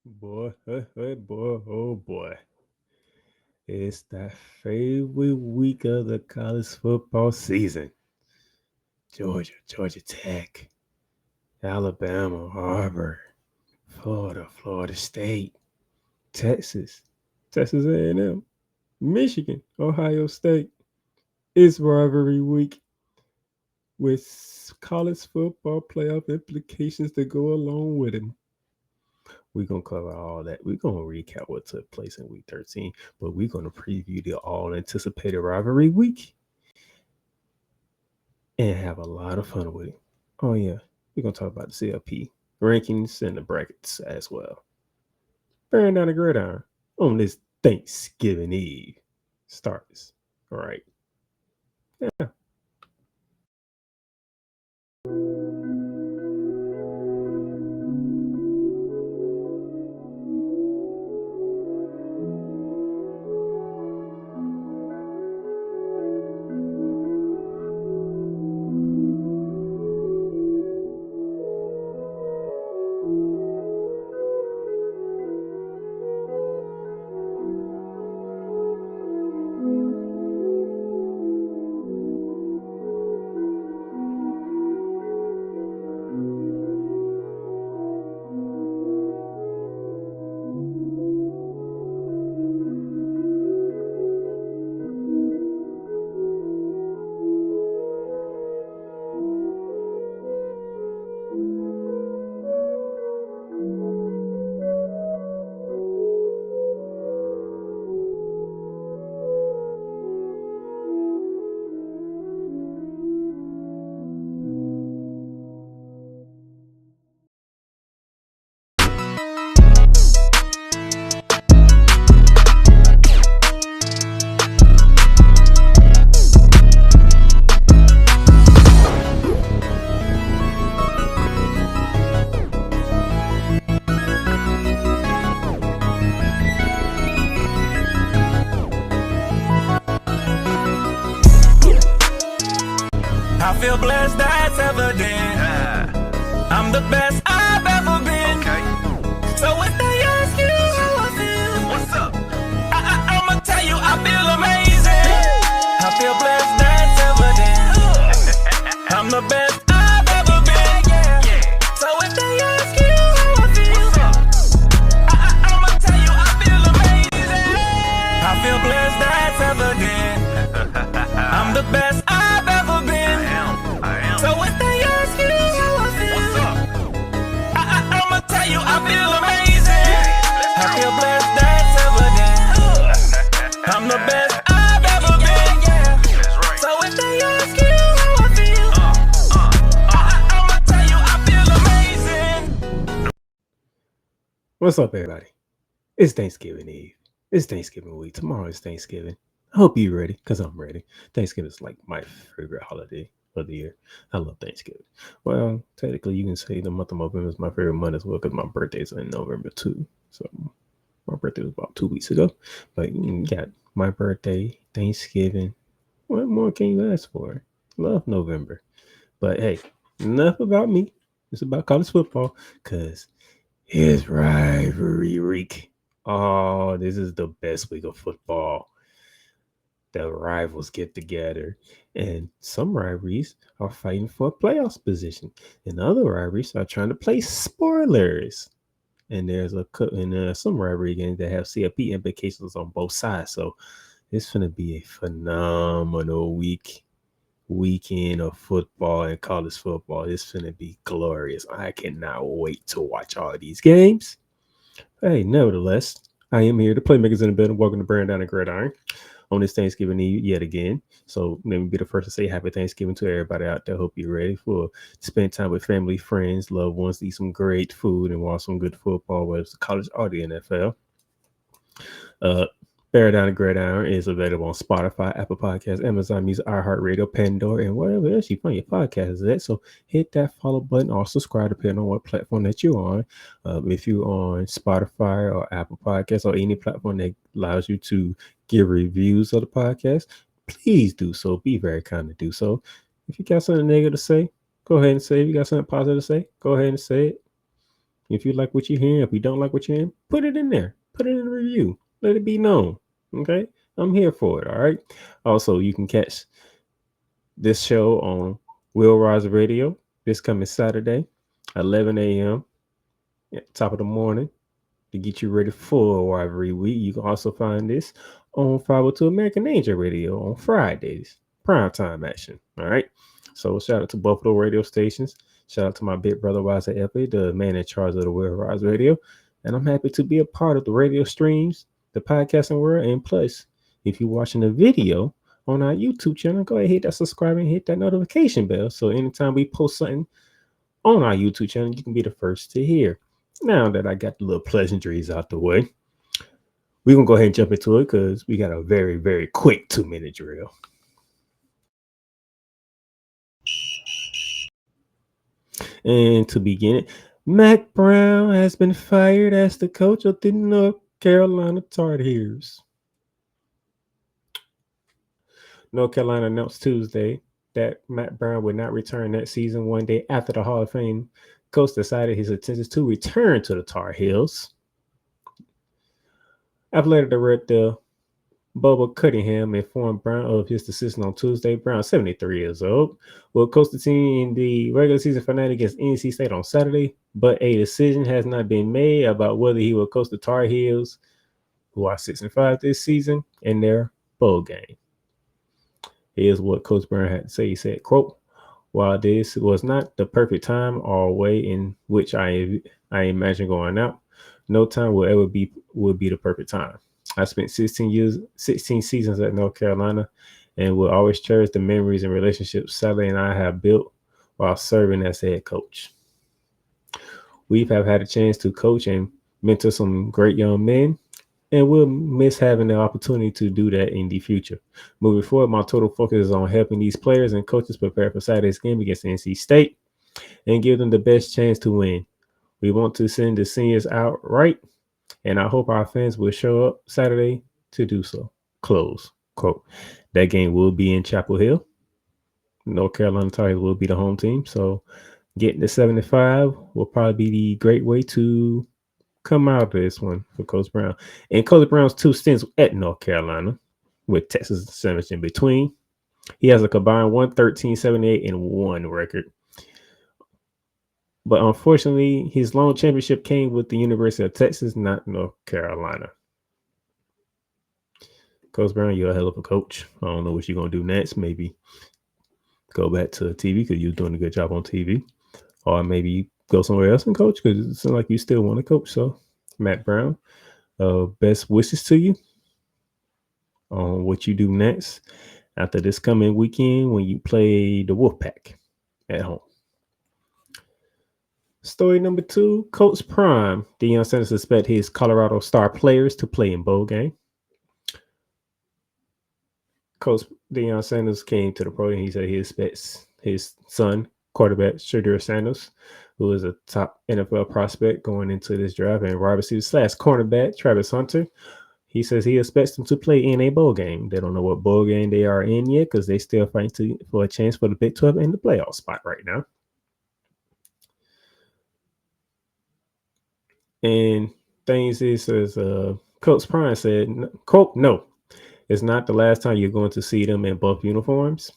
Boy, boy, oh boy. It's that favorite week of the college football season. Georgia Tech, Alabama, Auburn, Florida State, Texas, Texas A&M, Michigan, Ohio State. It's rivalry week with college football playoff implications that go along with it. We're gonna cover all that. We're gonna recap what took place in week 13, but we're gonna preview the all anticipated rivalry week and have a lot of fun with it. Oh yeah, we're gonna talk about the CFP rankings and the brackets as well. Bearing down the gridiron on this Thanksgiving Eve. Starts. All right. Yeah. I feel blessed, that's evident. I'm the best I've ever been. Okay. So if they ask you how I feel, what's up? I'ma tell you I feel amazing. I feel blessed, that's evident. I'm the best I've ever been. So if they ask you how I feel, what's up? I'ma tell you I feel amazing. I feel blessed, that's evident. I'm the best I've ever been. So if they ask you how I feel, what's up? I'ma tell you I feel amazing. I feel blessed, that's evident. I'm the best I've ever been. So if they ask you how I feel, I'ma tell you I feel amazing. What's up, everybody? It's Thanksgiving Eve. It's Thanksgiving week. Tomorrow is Thanksgiving. I hope you're ready, because I'm ready. Thanksgiving is like my favorite holiday of the year. I love Thanksgiving. Well, technically, you can say the month of November is my favorite month as well, because my birthday's in November too. So my birthday was about 2 weeks ago. But you got my birthday, Thanksgiving. What more can you ask for? Love November. But hey, enough about me. It's about college football, because it's rivalry week. Oh, this is the best week of football. The rivals get together, and some rivalries are fighting for a playoffs position, and other rivalries are trying to play spoilers. And some rivalry games that have CFP implications on both sides. So it's gonna be a phenomenal weekend of football and college football. It's gonna be glorious. I cannot wait to watch all of these games. Hey, nevertheless, I am here. The Playmakers in the building. Welcome to Brand Down and Gridiron on this Thanksgiving Eve yet again. So let me be the first to say happy Thanksgiving to everybody out there. Hope you're ready for spend time with family, friends, loved ones, eat some great food, and watch some good football, whether it's college or the NFL. Uh, Bear Down and Gridiron is available on Spotify, Apple Podcasts, Amazon Music, iHeartRadio, Pandora, and wherever else you find your podcast is at. So hit that follow button or subscribe depending on what platform that you're on. If you're on Spotify or Apple Podcasts or any platform that allows you to give reviews of the podcast, please do so. Be very kind to do so. If you got something negative to say, go ahead and say it. If you got something positive to say, go ahead and say it. If you like what you hear, if you don't like what you're hearing, put it in there. Put it in the review. Let it be known. Okay? I'm here for it. All right. Also, you can catch this show on Will Rise Radio this coming Saturday, 11 a.m. at top of the morning to get you ready for Rivalry Week. You can also find this on 502 American Angel Radio on Fridays, prime time action. All right. So shout out to both of the radio stations. Shout out to my big brother Wise F.A., the man in charge of the Will Rise Radio. And I'm happy to be a part of the radio streams, the podcasting world, and plus, if you're watching the video on our YouTube channel, go ahead hit that subscribe and hit that notification bell. So anytime we post something on our YouTube channel, you can be the first to hear. Now that I got the little pleasantries out the way, we're going to go ahead and jump into it because we got a very, very quick 2-minute drill. And to begin it, Mac Brown has been fired as the coach of the North Carolina Tar Heels. North Carolina announced Tuesday that Mac Brown would not return that season. One day after the Hall of Fame coach decided his intentions to return to the Tar Heels. Athletic director Bubba Cunningham informed Brown of his decision on Tuesday. Brown, 73 years old, will coach the team in the regular season finale against NC State on Saturday, but a decision has not been made about whether he will coach the Tar Heels, who are 6-5 this season, in their bowl game. Here's what Coach Brown had to say. He said, quote, "While this was not the perfect time or way in which I imagine going out, no time will ever be the perfect time. I spent 16 seasons at North Carolina and will always cherish the memories and relationships Sally and I have built while serving as head coach. We have had a chance to coach and mentor some great young men, and we'll miss having the opportunity to do that in the future. Moving forward, my total focus is on helping these players and coaches prepare for Saturday's game against NC State and give them the best chance to win. We want to send the seniors out right, and I hope our fans will show up Saturday to do so." Close quote. That game will be in Chapel Hill. North Carolina Tar Heels will be the home team, so getting to 75 will probably be the great way to come out of this one for Coach Brown. And Coach Brown's 2 stints at North Carolina, with Texas sandwiched in between, he has a combined 113-78-1 record. But unfortunately, his lone championship came with the University of Texas, not North Carolina. Coach Brown, you're a hell of a coach. I don't know what you're going to do next. Maybe go back to TV because you're doing a good job on TV. Or maybe go somewhere else and coach because it sounds like you still want to coach. So, Matt Brown, best wishes to you on what you do next after this coming weekend when you play the Wolfpack at home. Story number 2, Coach Prime. Deion Sanders expects his Colorado star players to play in bowl game. Coach Deion Sanders came to the podium. He said he expects his son, quarterback Shadur Sanders, who is a top NFL prospect going into this draft, and wide receiver / cornerback Travis Hunter. He says he expects them to play in a bowl game. They don't know what bowl game they are in yet because they still fighting for a chance for the Big 12 in the playoff spot right now. And things is, as Coach Prime said, quote, "No, it's not the last time you're going to see them in both uniforms.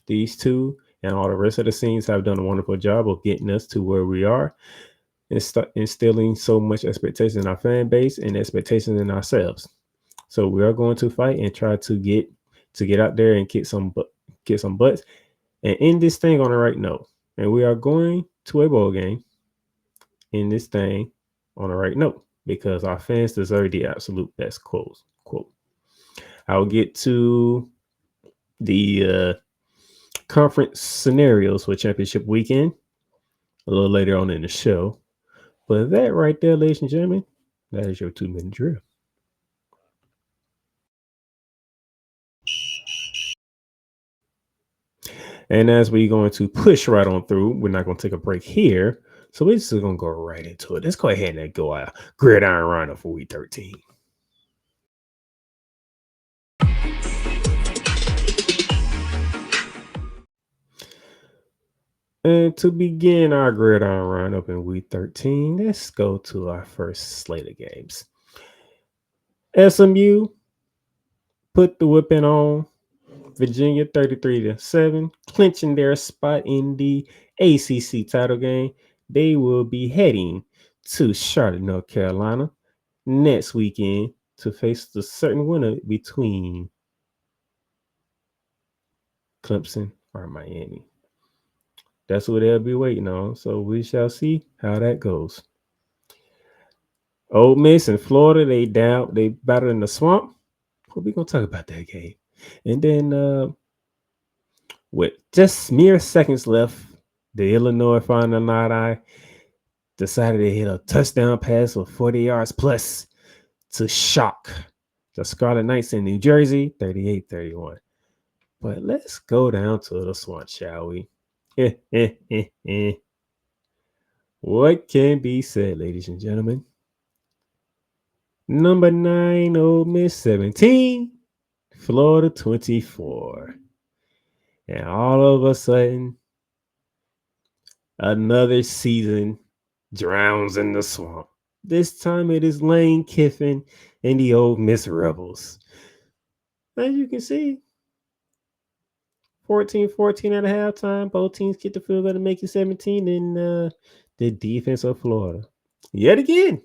These two and all the rest of the scenes have done a wonderful job of getting us to where we are, instilling so much expectation in our fan base and expectations in ourselves. So we are going to fight and try to get out there and kick some butts and end this thing on the right note. And we are going to a bowl game in this thing on the right note because our fans deserve the absolute best." Quote. I'll get to the conference scenarios for championship weekend a little later on in the show. But that right there, ladies and gentlemen, that is your 2-minute drill. And as we're going to push right on through, we're not going to take a break here. So we're just going to go right into it. Let's go ahead and go out Gridiron Runner for week 13. And to begin our gridiron run up in week 13, let's go to our first slate of games. SMU put the whipping on Virginia 33-7, clinching their spot in the ACC title game. They will be heading to Charlotte, North Carolina next weekend to face the certain winner between Clemson or Miami. That's what they'll be waiting on. So we shall see how that goes. Ole Miss and Florida, they battled in the swamp. What we gonna talk about that game? And then with just mere seconds left, the Illinois Final Night decided to hit a touchdown pass for 40 yards plus to shock the Scarlet Knights in New Jersey, 38-31. But let's go down to the swamp, shall we? What can be said, ladies and gentlemen? Number 9, Ole Miss 17, Florida 24. And all of a sudden, another season drowns in the swamp. This time it is Lane Kiffin and the Ole Miss Rebels. As you can see, 14-14 at a halftime. Both teams get the field goal to make it 17. And the defense of Florida, yet again,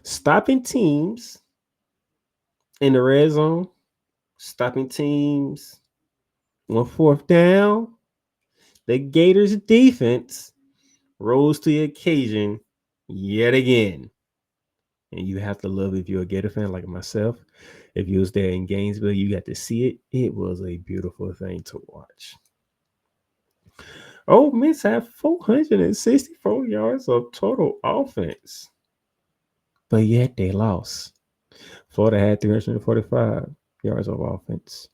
stopping teams in the red zone, stopping teams on fourth down. The Gators' defense rose to the occasion yet again. And you have to love, if you're a Gator fan like myself, if you was there in Gainesville, you got to see it. It was a beautiful thing to watch. Ole Miss had 464 yards of total offense, but yet they lost. Florida had 345 yards of offense.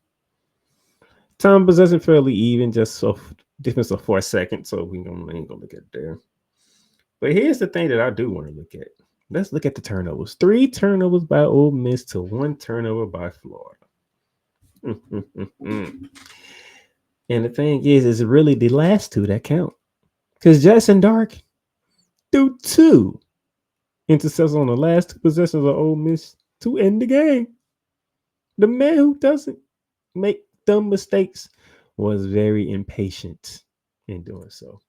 Time possession fairly even, just so difference of 4 seconds, so we ain't gonna look at it there. But here's the thing that I do want to look at. Let's look at the turnovers. 3 turnovers by Ole Miss to 1 turnover by Florida. And the thing is really the last 2 that count. Because Jackson Dark threw 2 interceptions on the last 2 possessions of Ole Miss to end the game. The man who doesn't make dumb mistakes was very impatient in doing so.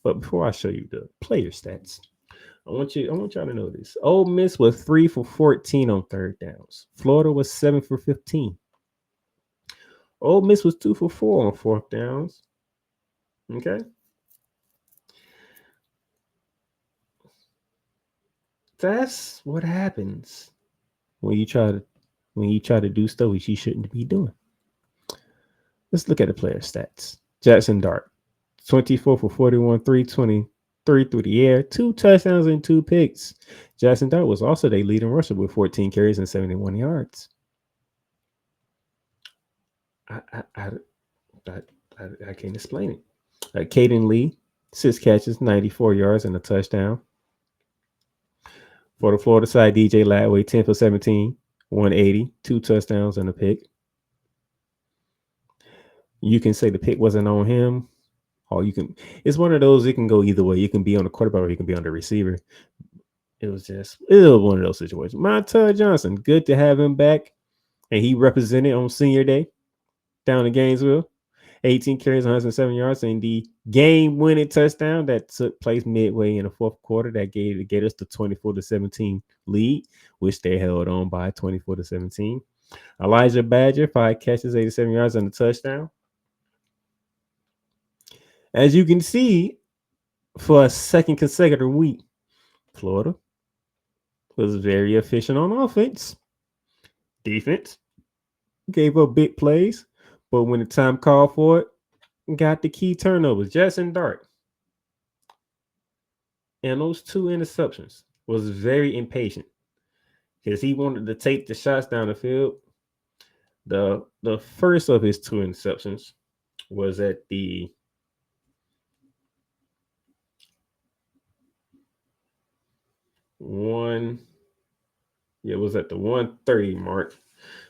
But before I show you the player stats, I want y'all to know this. Ole Miss was 3 for 14 on third downs. Florida was 7 for 15. Ole Miss was 2 for 4 on fourth downs. Okay. That's what happens when you try to do stuff you shouldn't be doing. Let's look at the player stats. Jackson Dart, 24 for 41, 323 through the air, 2 touchdowns and 2 picks. Jackson Dart was also their leading rusher with 14 carries and 71 yards. I can't explain it. Caden Lee, 6 catches, 94 yards, and a touchdown. For the Florida side, DJ Latway, 10 for 17, 180, 2 touchdowns and a pick. You can say the pick wasn't on him, or it's one of those, it can go either way. You can be on the quarterback or you can be on the receiver. It was one of those situations. Montel Johnson, good to have him back. And he represented on senior day down in Gainesville. 18 carries, 107 yards, and the game-winning touchdown that took place midway in the fourth quarter that gave the Gators the 24-17 lead, which they held on by 24-17. Elijah Badger, 5 catches, 87 yards, and a touchdown. As you can see, for a second consecutive week, Florida was very efficient on offense. Defense gave up big plays, but when the time called for it, got the key turnovers. Jackson Dart and those 2 interceptions was very impatient because he wanted to take the shots down the field. The first of his 2 interceptions was at the it was at the 130 mark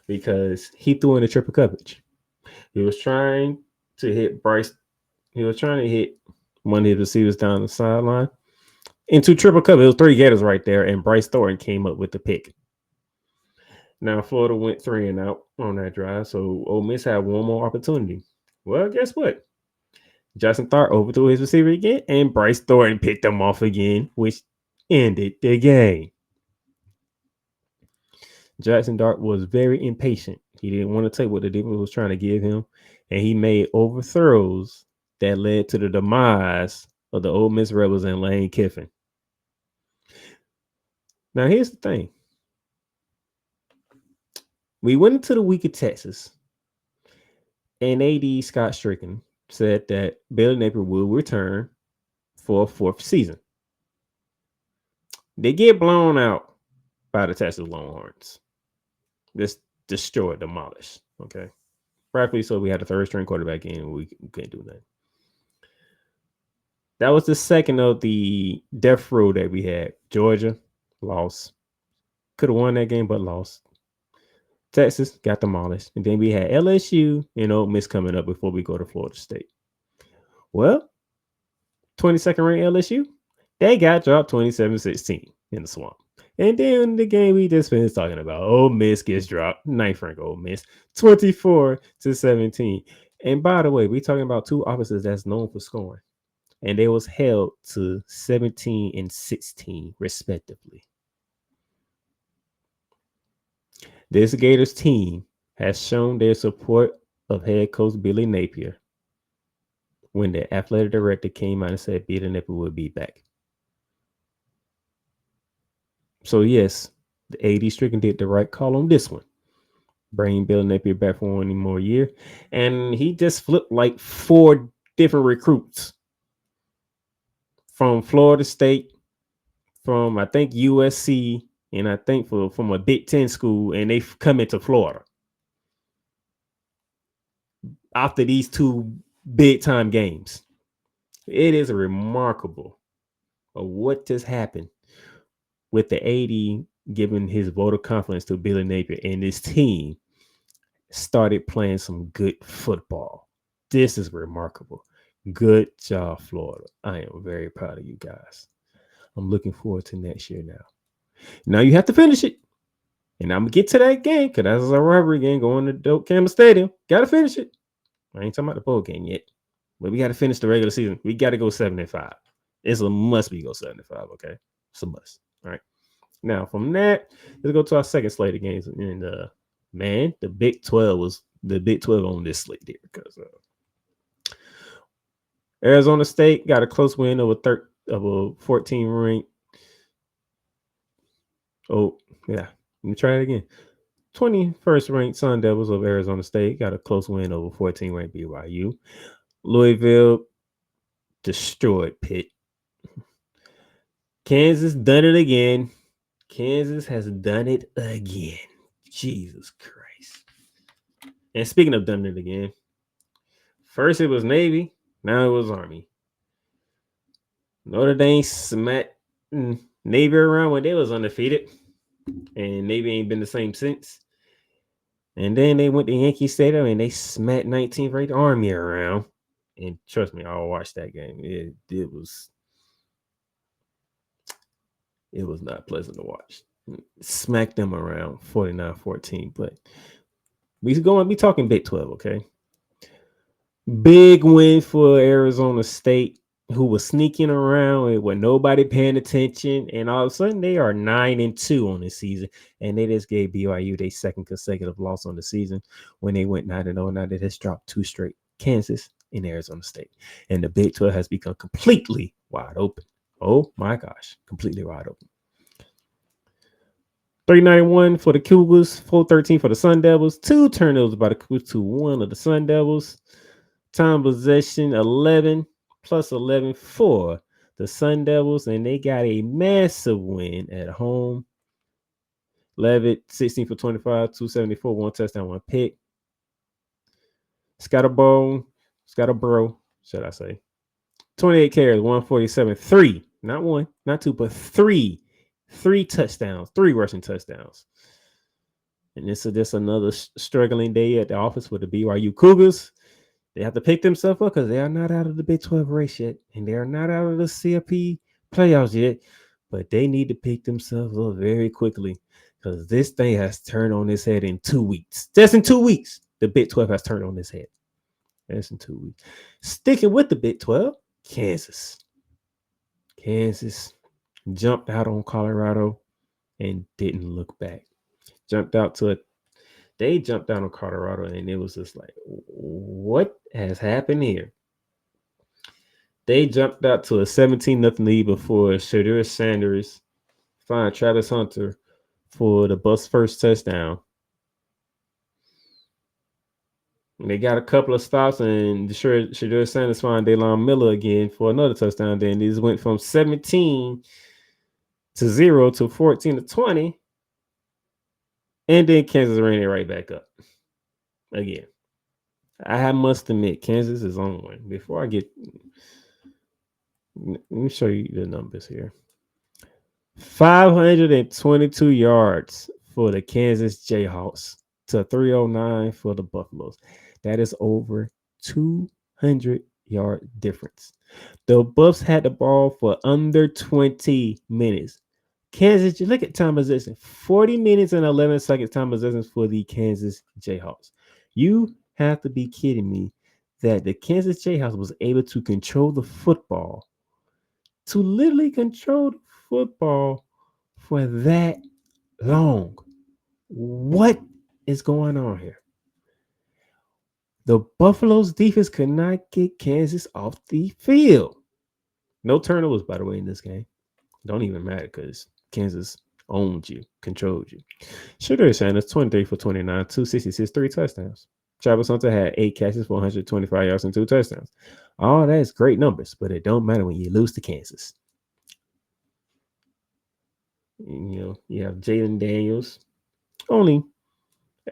because he threw in a triple coverage. He was trying to hit Bryce He was trying to hit one of his receivers down the sideline into triple cover. It was 3 Gators right there, and Bryce Thornton came up with the pick. Now Florida went 3-and-out on that drive, so Ole Miss had one more opportunity. Well, guess what? Justin Tharp overthrew his receiver again, and Bryce Thornton picked him off again, which ended the game. Jackson Dart was very impatient. He didn't want to take what the defense was trying to give him, and he made overthrows that led to the demise of the Ole Miss Rebels and Lane Kiffin. Now, here's the thing. We went into the week of Texas, and AD Scott Stricken said that Billy Napier will return for a 4th season. They get blown out by the Texas Longhorns. Just destroyed, demolished. Okay. Rightfully so, we had a 3rd-string quarterback in, and we couldn't do that. That was the second of the death row that we had. Georgia lost. Could have won that game, but lost. Texas got demolished. And then we had LSU and Ole Miss coming up before we go to Florida State. Well, 22nd ranked LSU, they got dropped 27-16 in the swamp. And then the game we just finished talking about, Ole Miss gets dropped, 9th ranked Ole Miss, 24-17. And by the way, we're talking about 2 offenses that's known for scoring. And they was held to 17-16, respectively. This Gators team has shown their support of head coach Billy Napier when the athletic director came out and said Billy Napier would be back. So, yes, the AD Stricken did the right call on this one. Bring Billy Napier back for 1 more year. And he just flipped like 4 different recruits from Florida State, from, I think, USC, and I think from a Big Ten school, and they've come into Florida after these 2 big-time games. It is remarkable of what just happened with the AD giving his vote of confidence to Billy Napier, and this team started playing some good football. This is remarkable. Good job, Florida. I am very proud of you guys. I'm looking forward to next year now. Now you have to finish it. And I'm going to get to that game because that's a rivalry game going to Doak Campbell Stadium. Got to finish it. I ain't talking about the bowl game yet. But we got to finish the regular season. We got to go 7-5. It's a must we go 7-5, okay? It's a must. All right. Now, from that, let's go to our second slate of games. And, man, the Big 12 on this slate there because Arizona State got a close win over a 14 ranked. Oh, yeah. Let me try it again. 21st ranked Sun Devils of Arizona State got a close win over 14 ranked BYU. Louisville destroyed Pitt. Kansas done it again. Kansas has done it again. Jesus Christ. And speaking of done it again, first it was Navy, now it was Army. Notre Dame smacked Navy around when they was undefeated. And Navy ain't been the same since. And then they went to Yankee Stadium and they smacked 19th ranked Army around. And trust me, I'll watch that game. It was not pleasant to watch. Smacked them around 49-14. But we're going to be talking Big 12, okay? Big win for Arizona State, who was sneaking around with nobody paying attention, and all of a sudden they are 9-2 on the season, and they just gave BYU their second consecutive loss on the season when they went 9-0. Now they just dropped 2 straight, Kansas and Arizona State, and the Big 12 has become completely wide open. Oh my gosh, completely wide open. 391 for the Cougars, 413 for the Sun Devils, 2 turnovers by the Cougars to 1 of the Sun Devils. Time possession 11 plus 11 for the Sun Devils, and they got a massive win at home. Levitt, 16 for 25, 274, 1 touchdown, 1 pick. Scottabro, should I say, 28 carries, 147, 3, not 1, not 2, but 3 touchdowns, 3 rushing touchdowns. And this is just another struggling day at the office for the BYU Cougars. They have to pick themselves up because they are not out of the Big 12 race yet, and they are not out of the CFP playoffs yet. But they need to pick themselves up very quickly because this thing has turned on its head in 2 weeks. Just in 2 weeks, the Big 12 has turned on its head. That's in 2 weeks. Sticking with the Big 12, Kansas. Kansas jumped out on Colorado and didn't look back. Jumped out to a They jumped out on Colorado, and it was just like, what has happened here? They jumped out to a 17-0 lead before Shadur Sanders find Travis Hunter for the Bucks' first touchdown. And they got a couple of stops, and Shadur Sanders find Daylon Miller again for another touchdown. Then these went from 17-0 to 14-20, and then Kansas ran it right back up again. I must admit, Kansas is on one. Before I get, let me show you the numbers here. 522 yards for the Kansas Jayhawks to 309 for the Buffaloes. That is over 200-yard difference. The Buffs had the ball for under 20 minutes. Kansas, you look at time possession, 40 minutes and 11 seconds time possession for the Kansas Jayhawks. You have to be kidding me that the Kansas Jayhawks was able to control the football, to literally control the football for that long. What is going on here? The Buffalo's defense could not get Kansas off the field. No turnovers, by the way, in this game. Don't even matter because Kansas owned you, controlled you. Shadur Sanders, 23 for 29, 266, 3 touchdowns. Travis Hunter had 8 catches for 125 yards and 2 touchdowns. All that's great numbers, but it don't matter when you lose to Kansas. You have Jaden Daniels, only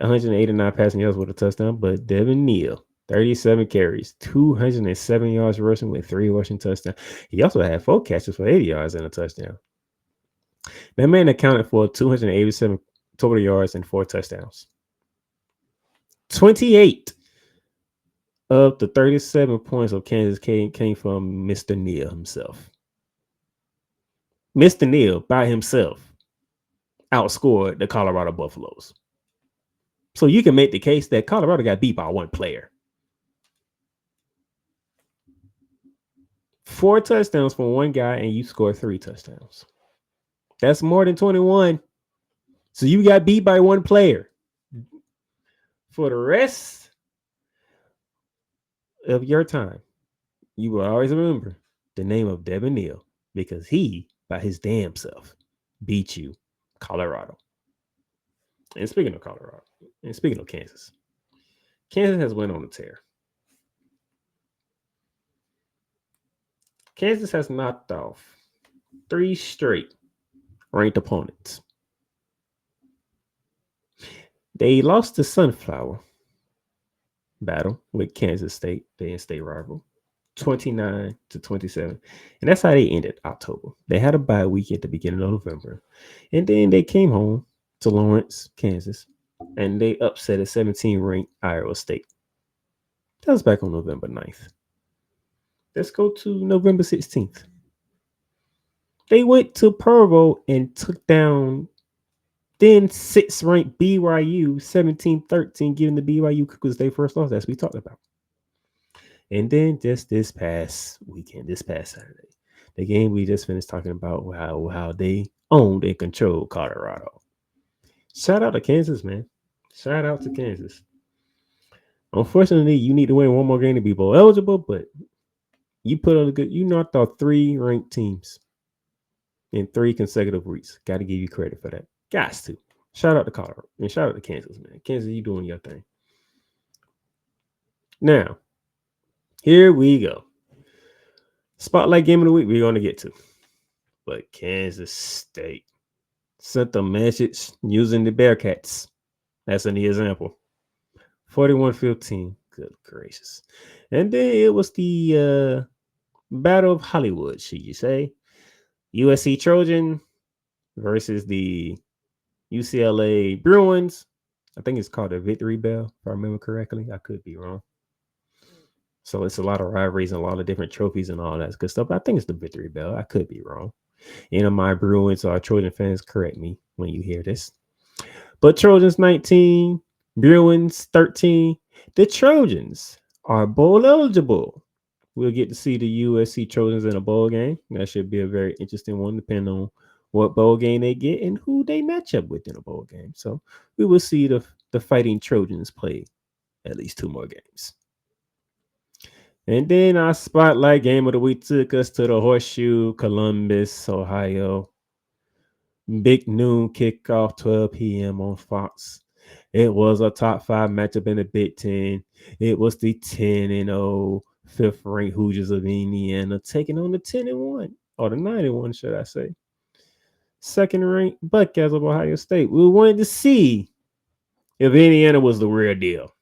189 passing yards with a touchdown, but Devin Neal, 37 carries, 207 yards rushing with 3 rushing touchdowns. He also had 4 catches for 80 yards and a touchdown. That man accounted for 287 total yards and 4 touchdowns. 28 of the 37 points of Kansas came from Mr. Neal himself. Mr. Neal by himself outscored the Colorado Buffaloes. So you can make the case that Colorado got beat by one player. 4 touchdowns from one guy, and you scored 3 touchdowns. That's more than 21. So you got beat by one player. For the rest of your time, you will always remember the name of Devin Neal because he, by his damn self, beat you, Colorado. And speaking of Colorado, and speaking of Kansas, Kansas has went on a tear. Kansas has knocked off 3 straight ranked opponents. They lost the Sunflower battle with Kansas State, the in-state rival, 29-27. And that's how they ended October. They had a bye week at the beginning of November. And then they came home to Lawrence, Kansas, and they upset a 17-ranked Iowa State. That was back on November 9th. Let's go to November 16th. They went to Provo and took down then 6th-ranked BYU 17-13, giving the BYU Cougars their first loss, as we talked about. And then just this past weekend, this past Saturday, the game we just finished talking about, how they owned and controlled Colorado. Shout out to Kansas, man. Shout out to Kansas. Unfortunately, you need to win one more game to be bowl eligible, but you put on a good, you knocked out 3 ranked teams in 3 consecutive weeks. Got to give you credit for that. Guys, too. Shout out to Colorado. And shout out to Kansas, man. Kansas, you doing your thing. Now, here we go. Spotlight game of the week we're going to get to. But Kansas State sent a message using the Bearcats. That's an example. 41-15. Good gracious. And then it was the Battle of Hollywood, should you say. USC Trojan versus the UCLA Bruins. I think it's called a Victory Bell, if I remember correctly. I could be wrong. So it's a lot of rivalries and a lot of different trophies and all that good stuff. But I think it's the Victory Bell. I could be wrong. My Bruins or Trojan fans, correct me when you hear this. But Trojans 19, Bruins 13. The Trojans are bowl eligible. We'll get to see the USC Trojans in a bowl game. That should be a very interesting one, depending on what bowl game they get and who they match up with in a bowl game. So we will see the Fighting Trojans play at least 2 more games. And then our spotlight game of the week took us to the Horseshoe, Columbus, Ohio. Big noon kickoff, 12 p.m. on Fox. It was a top 5 matchup in the Big Ten. It was the 10-0 fifth-ranked Hoosiers of Indiana taking on the 10-1, or the 9-1, should I say. Second-ranked Buckeyes of Ohio State. We wanted to see if Indiana was the real deal.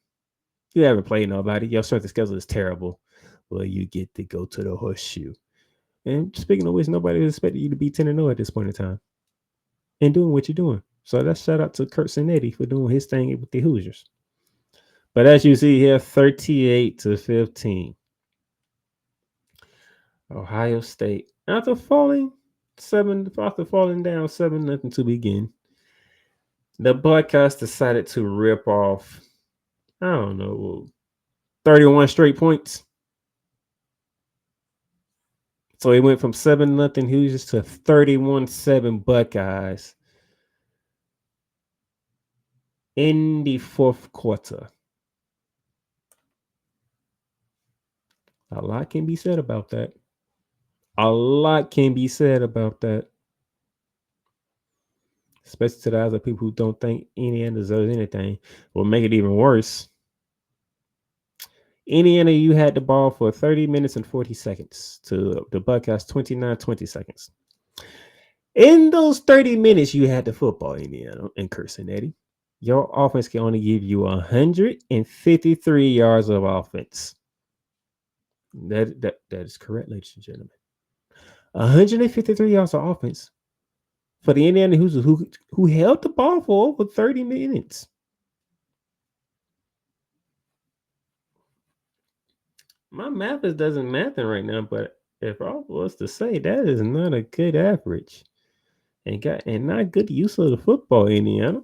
You haven't played nobody. Your strength of schedule is terrible. Well, you get to go to the Horseshoe. And speaking of which, nobody expected you to be 10-0 at this point in time and doing what you're doing. So that's shout out to Kurt Cinetti for doing his thing with the Hoosiers. But as you see here, 38-15. Ohio State. After falling down 7-0 to begin, the Buckeyes decided to rip off, 31 straight points. So it went from 7-0 Hoosiers to 31-7 Buckeyes in the fourth quarter. A lot can be said about that. Especially to the eyes of people who don't think Indiana deserves anything. Will make it even worse. Indiana, you had the ball for 30 minutes and 40 seconds to the Buckeyes 20 seconds. In those 30 minutes, you had the football, Indiana, and Cincinnati. Your offense can only give you 153 yards of offense. That is correct, ladies and gentlemen. 153 yards of offense for the Indiana Hoosiers who held the ball for over 30 minutes. My math doesn't mathing right now, but if I was to say that is not a good average and not good use of the football, Indiana.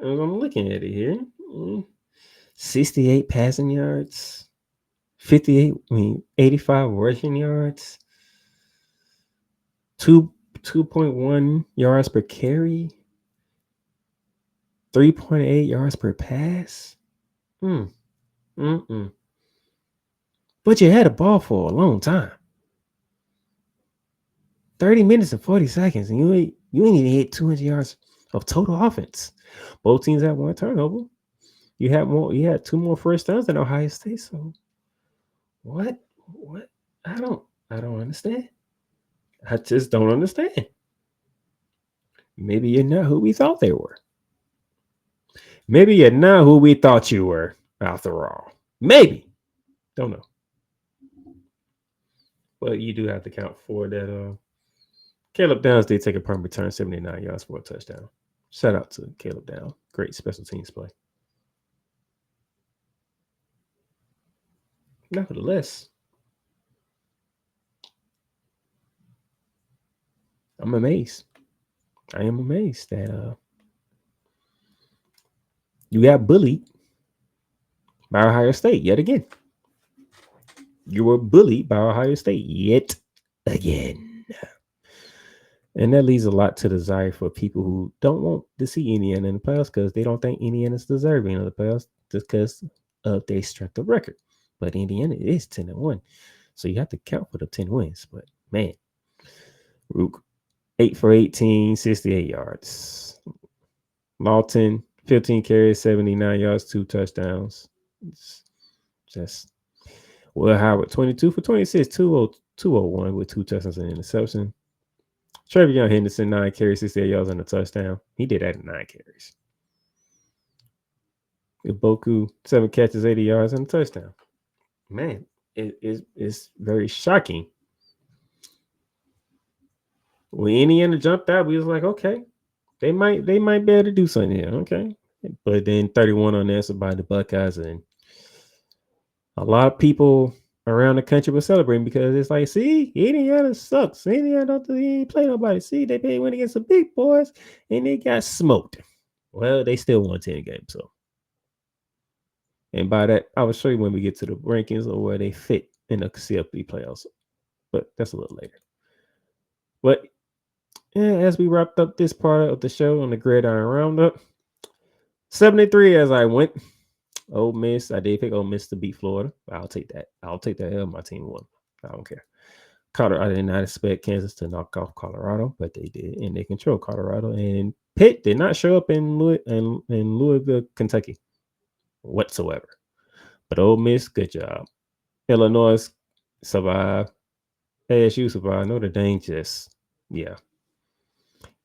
As I'm looking at it here, 68 passing yards, 85 rushing yards, 2.1 yards per carry, 3.8 yards per pass. But you had a ball for a long time. 30 minutes and 40 seconds, and you ain't even hit 200 yards of total offense. Both teams had 1 turnover. You had 2 more first downs than Ohio State. So what? I don't understand. I just don't understand. Maybe you're not who we thought they were. Maybe you're not who we thought you were, after all. Maybe. Don't know. But you do have to count for that. Caleb Downs did take a punt return, 79 yards for a touchdown. Shout out to Caleb Downs. Great special teams play. Nevertheless, I'm amazed. I am amazed that you got bullied by Ohio State yet again. You were bullied by Ohio State yet again. And that leaves a lot to desire for people who don't want to see Indiana in the playoffs because they don't think Indiana's deserving of the playoffs just because of their strength of record. But Indiana is 10-1. So you have to count for the 10 wins. But man, Rook, 8 for 18, 68 yards. Lawton, 15 carries, 79 yards, 2 touchdowns. It's just Will Howard, 22 for 26, 201 with 2 touchdowns and an interception. Trevion Henderson, 9 carries, 68 yards and a touchdown. He did that in 9 carries. Iboku, 7 catches, 80 yards and a touchdown. Man, it's very shocking. When Indiana jumped out, we was like, okay, they might be able to do something here, okay. But then 31 unanswered by the Buckeyes, and A lot of people around the country were celebrating because it's like, see, Indiana sucks. Indiana don't ain't play nobody. See, they went against the big boys and they got smoked. Well, they still won 10 games. So, and by that, I will show you when we get to the rankings or where they fit in the CFP playoffs. But that's a little later. But as we wrapped up this part of the show on the Gridiron Roundup, 73 as I went. Ole Miss, I did pick Ole Miss to beat Florida. I'll take that. I'll take that L. My team won. I don't care. I did not expect Kansas to knock off Colorado, but they did, and they control Colorado. And Pitt did not show up in Louisville, Kentucky, whatsoever. But Ole Miss, good job. Illinois survived. ASU survived. Notre Dame just, yeah.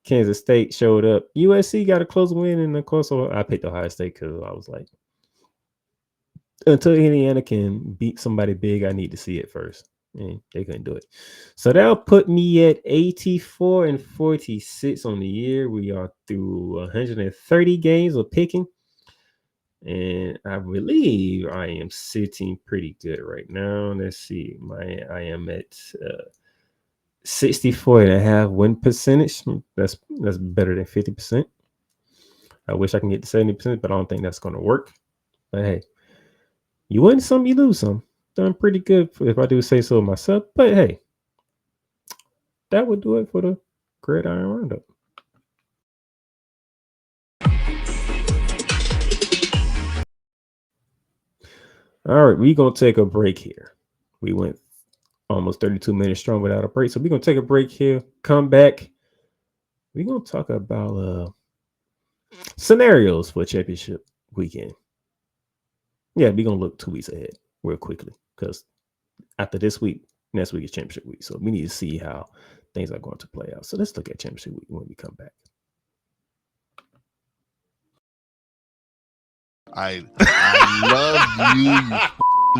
Kansas State showed up. USC got a close win, and of course, I picked Ohio State because I was like, until Indiana can beat somebody big, I need to see it first. And they couldn't do it. So that'll put me at 84 and 46 on the year. We are through 130 games of picking. And I believe I am sitting pretty good right now. Let's see. I am at 64.5 win percentage. That's better than 50%. I wish I can get to 70%, but I don't think that's going to work. But hey, you win some, you lose some. Done pretty good if I do say so myself. But hey, that would do it for the Gridiron Roundup. All right, we're going to take a break here. We went almost 32 minutes strong without a break. So we're going to take a break here, come back. We're going to talk about scenarios for championship weekend. Yeah, we're going to look 2 weeks ahead real quickly because after this week, next week is championship week. So we need to see how things are going to play out. So let's look at championship week when we come back. I love you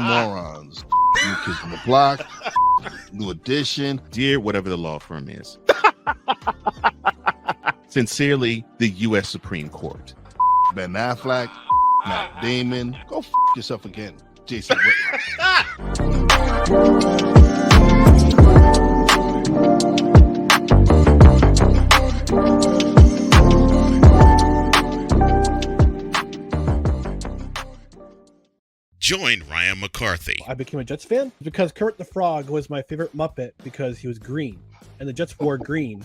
morons. New Kids on the Block, New Edition. Dear whatever the law firm is. Sincerely, the U.S. Supreme Court. Ben Affleck, Matt Damon. Go yourself again, Jason Whitlock. Join Ryan McCarthy I became a Jets fan because Kermit the Frog was my favorite Muppet because he was green, and the Jets wore green.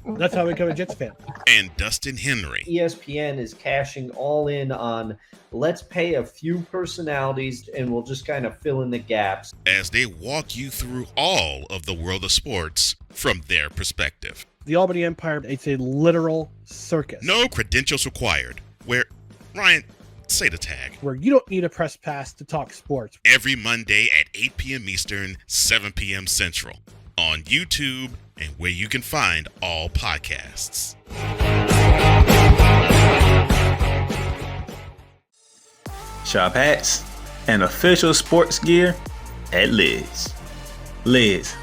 That's how I became a Jets fan. and Dustin Henry ESPN is cashing all in on let's pay a few personalities and we'll just kind of fill in the gaps. as they walk you through all of the world of sports from their perspective. The Albany Empire, it's a literal circus. No credentials required. Where, Ryan, say the tag. Where you don't need a press pass to talk sports. Every Monday at 8 p.m. Eastern, 7 p.m. Central. On YouTube and where you can find all podcasts. Shop hats and official sports gear at Lids. Lids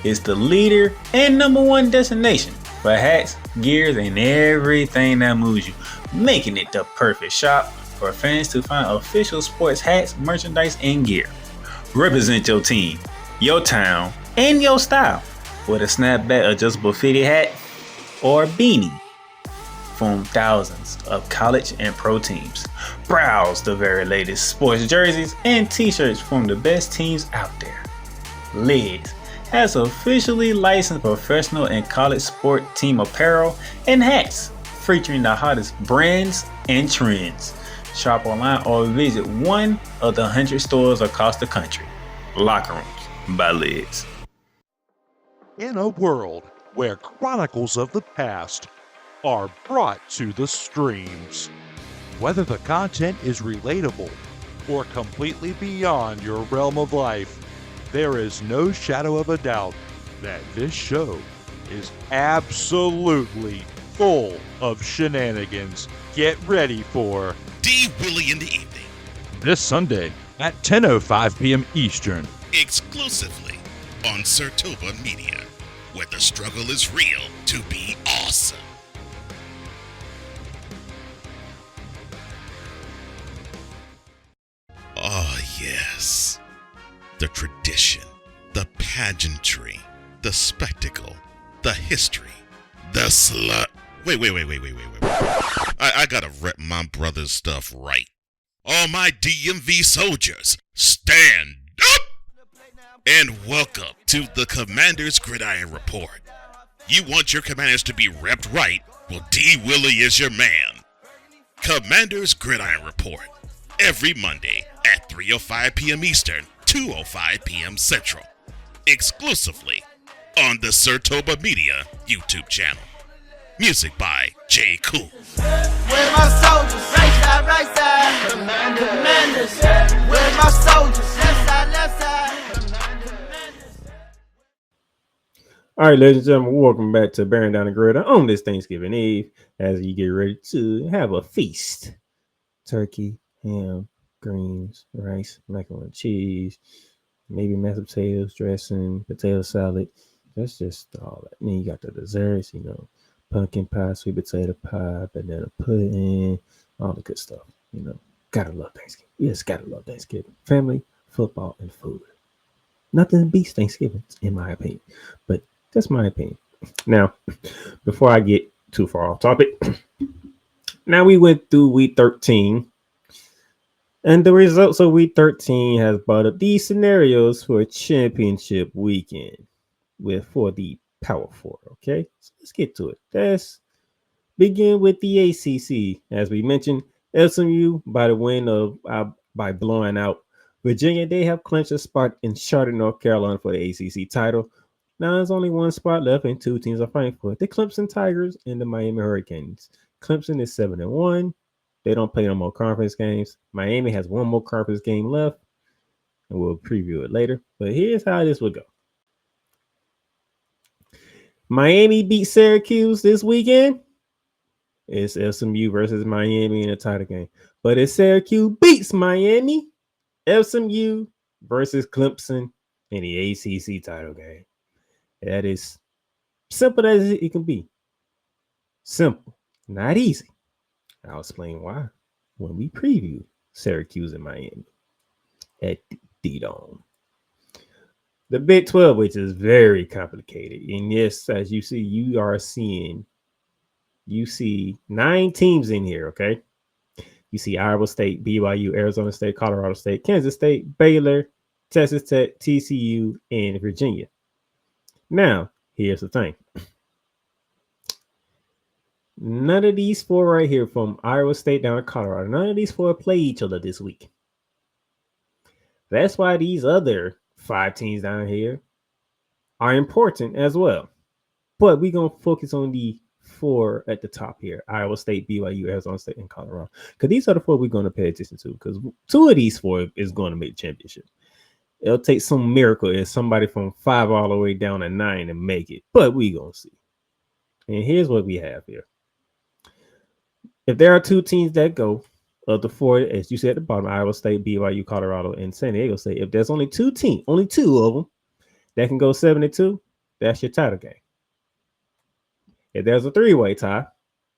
is the leader and #1 destination for hats, gears, and everything that moves you, making it the perfect shop for fans to find official sports hats, merchandise, and gear. Represent your team, your town, and your style with a snapback adjustable fitted hat or beanie from thousands of college and pro teams. Browse the very latest sports jerseys and t-shirts from the best teams out there. Lids has officially licensed professional and college sport team apparel and hats featuring the hottest brands and trends. Shop online or visit one of the 100 stores across the country. Locker Rooms by Lids. In a world where chronicles of the past are brought to the streams, whether the content is relatable or completely beyond your realm of life, there is no shadow of a doubt that this show is absolutely full of shenanigans. Get ready for D. Willie in the evening, this Sunday at 10:05 p.m. Eastern. exclusively on Sertoba Media, where the struggle is real to be awesome. Oh, yes. The tradition, the pageantry, the spectacle, the history, the slut. Wait. I gotta rep my brother's stuff right. All my DMV soldiers, stand up! And welcome to the Commander's Gridiron Report. You want your commanders to be repped right? Well, D. Willie is your man. Commander's Gridiron Report. Every Monday at 3:05 p.m. Eastern, 2:05 p.m. Central. Exclusively on the Sertoba Media YouTube channel. Music by J. Cool. Where my soldiers? Right side. Commanders. Where my soldiers? Left side. All right, ladies and gentlemen, welcome back to Bearing Down the Gridiron on this Thanksgiving Eve as you get ready to have a feast. Turkey, ham, greens, rice, macaroni and cheese, maybe mashed potatoes, dressing, potato salad. That's just all that. And then you got the desserts, pumpkin pie, sweet potato pie, banana pudding, all the good stuff. Gotta love Thanksgiving. Yes, gotta love Thanksgiving. Family, football, and food. Nothing beats Thanksgiving, in my opinion. But that's my opinion. Now, before I get too far off topic, now we went through week 13. And the results of week 13 has brought up these scenarios for a championship weekend for the Power Four. Okay, so let's get to it. Let's begin with the ACC. As we mentioned, SMU by blowing out Virginia. They have clinched a spot in Charlotte, North Carolina for the ACC title. Now there's only one spot left, and two teams are fighting for it: the Clemson Tigers and the Miami Hurricanes. Clemson is 7-1. They don't play no more conference games. Miami has one more conference game left, and we'll preview it later. But here's how this would go. Miami beat Syracuse this weekend. It's SMU versus Miami in a title game. But if Syracuse beats Miami, SMU versus Clemson in the ACC title game. That is simple as it can be. Simple, not easy. I'll explain why when we preview Syracuse and Miami at the Dome. The Big 12, which is very complicated. And yes, as you see, you see 9 teams in here, okay? You see Iowa State, BYU, Arizona State, Colorado State, Kansas State, Baylor, Texas Tech, TCU, and Virginia. Now, here's the thing. None of these 4 right here, from Iowa State down to Colorado, none of these 4 play each other this week. That's why these other 5 teams down here are important as well. But we're going to focus on the 4 at the top here: Iowa State, BYU, Arizona State, and Colorado. Because these are the 4 we're going to pay attention to, because 2 of these 4 is going to make the championship. It'll take some miracle if somebody from 5 all the way down to 9 to make it. But we're going to see. And here's what we have here. If there are 2 teams that go, of the 4, as you said at the bottom, Iowa State, BYU, Colorado, and San Diego State, if there's only 2 teams, only 2 of them that can go 7-2, that's your title game. If there's a 3-way tie,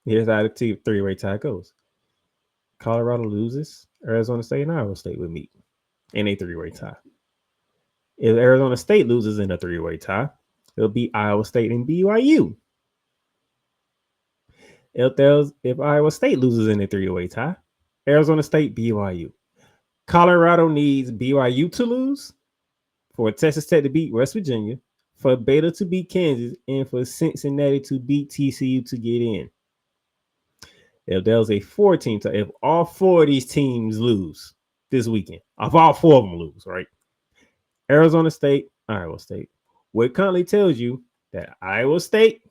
here's how the 3-way tie goes. Colorado loses, Arizona State and Iowa State would meet in a 3-way tie. If Arizona State loses in a 3-way tie, it'll be Iowa State and BYU. If Iowa State loses in a 3-way tie, Arizona State, BYU. Colorado needs BYU to lose, for Texas Tech to beat West Virginia, for Baylor to beat Kansas, and for Cincinnati to beat TCU to get in. If there was a 4-team tie, if all 4 of these teams lose this weekend, if all 4 of them lose, right? Arizona State, Iowa State, what currently tells you that Iowa State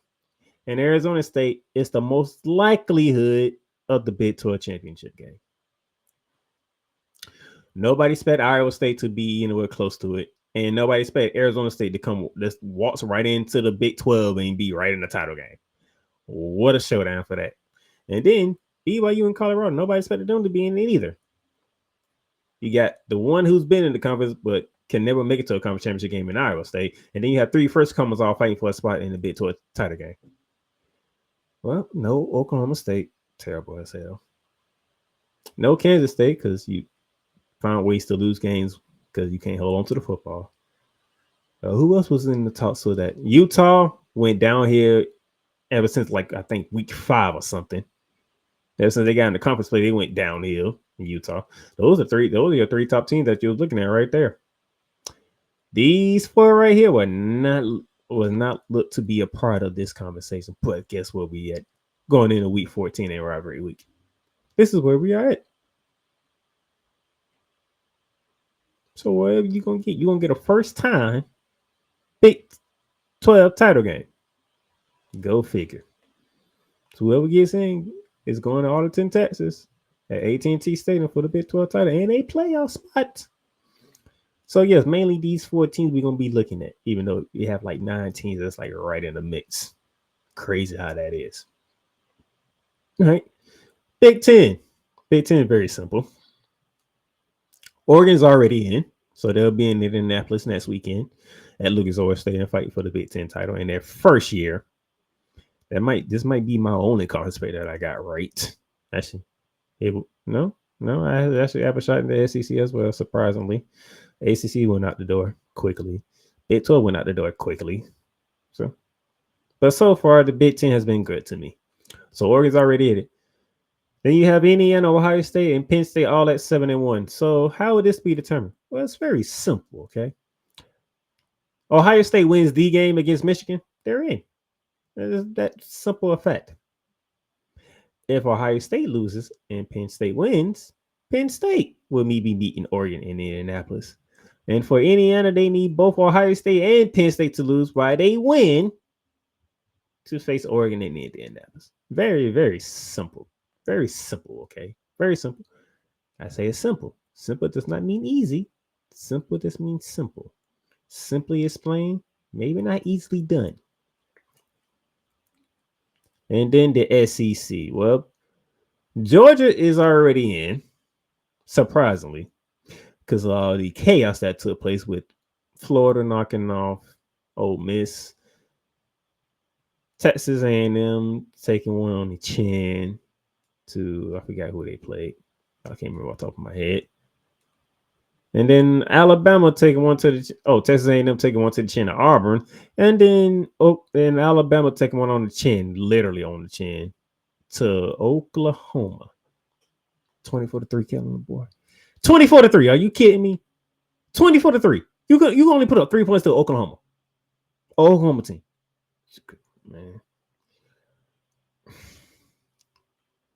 and Arizona State is the most likelihood of the Big 12 championship game. Nobody expect Iowa State to be anywhere close to it, and nobody expect Arizona State to come just waltz right into the Big 12 and be right in the title game. What a showdown for that. And then BYU and Colorado, nobody expected them to be in it either. You got the one who's been in the conference but can never make it to a conference championship game in Iowa State, and then you have 3 first-comers all fighting for a spot in the Big 12 title game. Well, no Oklahoma State, terrible as hell. No Kansas State, because you found ways to lose games because you can't hold on to the football. Who else was in the talk? So that Utah went down here ever since like I think week 5 or something. Ever since they got in the conference play, they went downhill in Utah. Those are your 3 top teams that you were looking at right there. These 4 right here was not looked to be a part of this conversation. But guess where we at? Going into week 14 in rivalry week. This is where we are at. So whatever you're gonna get, you're gonna get a first time Big 12 title game. Go figure. So whoever gets in is going to Arlington, Texas at AT&T Stadium for the Big 12 title and a playoff spot. So yes, mainly these 4 teams we're gonna be looking at, even though we have like 9 teams that's like right in the mix. Crazy how that is. All right. Big 10. Big 10 is very simple. Oregon's already in, so they'll be in Indianapolis next weekend at Lucas Oil Stadium fighting for the Big 10 title in their first year. This might be my only conference play that I got right. Actually, I actually have a shot in the SEC as well, surprisingly. ACC went out the door quickly. Big 12 went out the door quickly. But so far, the Big 10 has been good to me. So Oregon's already in it. Then you have Indiana, Ohio State, and Penn State all at 7-1. So how would this be determined? Well, it's very simple, okay? Ohio State wins the game against Michigan, they're in. That simple effect. If Ohio State loses and Penn State wins, Penn State will be beating Oregon in Indianapolis. And for Indiana, they need both Ohio State and Penn State to lose while they win to face Oregon in Indianapolis. Very, very simple. Very simple, okay? Very simple. I say it's simple. Simple does not mean easy. Simple just means simple. Simply explained, maybe not easily done. And then the SEC. Well, Georgia is already in, surprisingly, because of all the chaos that took place with Florida knocking off Ole Miss, Texas A&M taking one on the chin to, I forgot who they played. I can't remember off the top of my head. And then Alabama taking one to the Texas A&M taking one to the chin to Auburn, and then Alabama taking one on the chin, literally on the chin, to Oklahoma. 24-3, Kellen, boy. 24-3. Are you kidding me? 24-3. You only put up 3 points to Oklahoma. Oklahoma team. Man.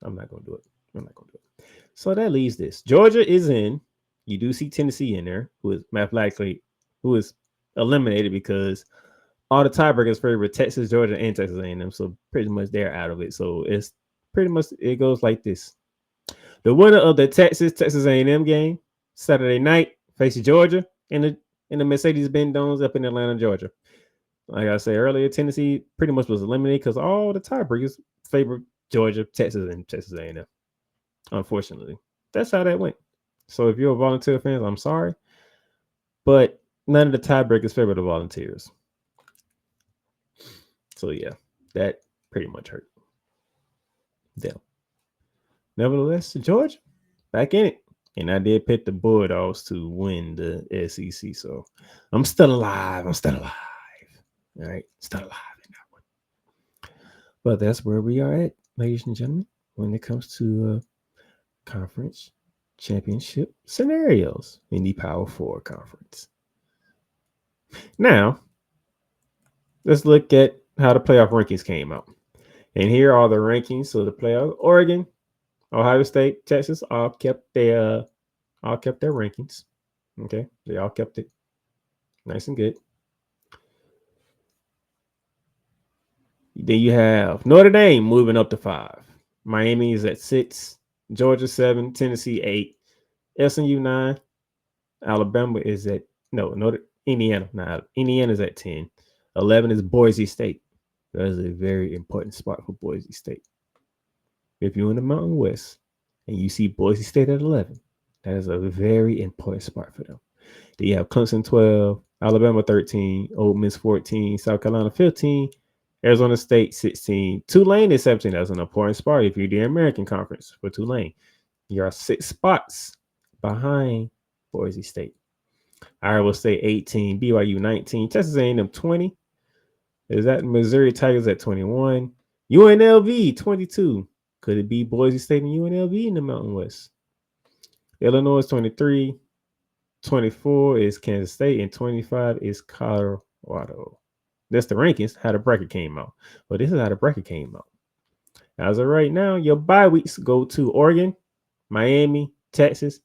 I'm not gonna do it. So that leaves this. Georgia is in. You do see Tennessee in there, who is eliminated because all the tiebreakers favor Texas, Georgia, and Texas A&M. So pretty much they're out of it. So it's pretty much it goes like this: the winner of the Texas A&M game Saturday night faces Georgia in the Mercedes-Benz Domes up in Atlanta, Georgia. Like I said earlier, Tennessee pretty much was eliminated because all the tiebreakers favored Georgia, Texas, and Texas A&M. Unfortunately, that's how that went. So if you're a Volunteer fan, I'm sorry, but none of the tiebreakers favor the Volunteers. So yeah, that pretty much hurt them. Nevertheless, Georgia back in it, and I did pick the Bulldogs to win the SEC. So I'm still alive. All right, still alive in that one. But that's where we are at, ladies and gentlemen, when it comes to conference championship scenarios in the Power 4 conference. Now, let's look at how the playoff rankings came out. And here are the rankings. So the playoff: Oregon, Ohio State, Texas all kept their rankings. Okay, they all kept it nice and good. Then you have Notre Dame moving up to 5. Miami is at 6. Georgia 7, Tennessee 8, SMU 9, Alabama is at Indiana. Now Indiana is at 10. 11 is Boise State. That is a very important spot for Boise State. If you're in the Mountain West and you see Boise State at 11, that is a very important spot for them. Then you have Clemson 12, Alabama 13, Ole Miss 14, South Carolina 15, Arizona State 16. Tulane is 17. That's an important spot if you're the American Conference for Tulane. You are 6 spots behind Boise State. Iowa State 18, BYU 19, Texas A&M 20. Is that Missouri Tigers at 21? UNLV 22. Could it be Boise State and UNLV in the Mountain West? Illinois 23. 24 is Kansas State, and 25 is Colorado. That's the rankings, how the bracket came out. But this is how the bracket came out. As of right now, your bye weeks go to Oregon, Miami, Texas,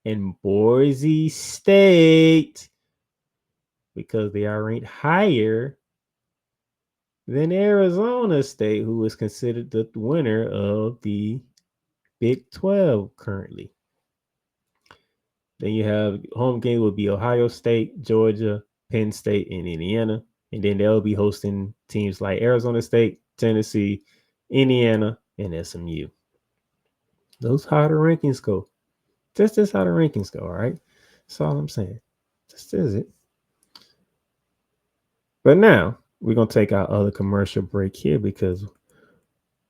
and Boise State because they are ranked higher than Arizona State, who is considered the winner of the Big 12 currently. Then you have home game will be Ohio State, Georgia, Penn State, and Indiana. And then they'll be hosting teams like Arizona State, Tennessee, Indiana, and SMU. Those how the rankings go. Just how the rankings go, all right? That's all I'm saying. Just is it. But now we're going to take our other commercial break here because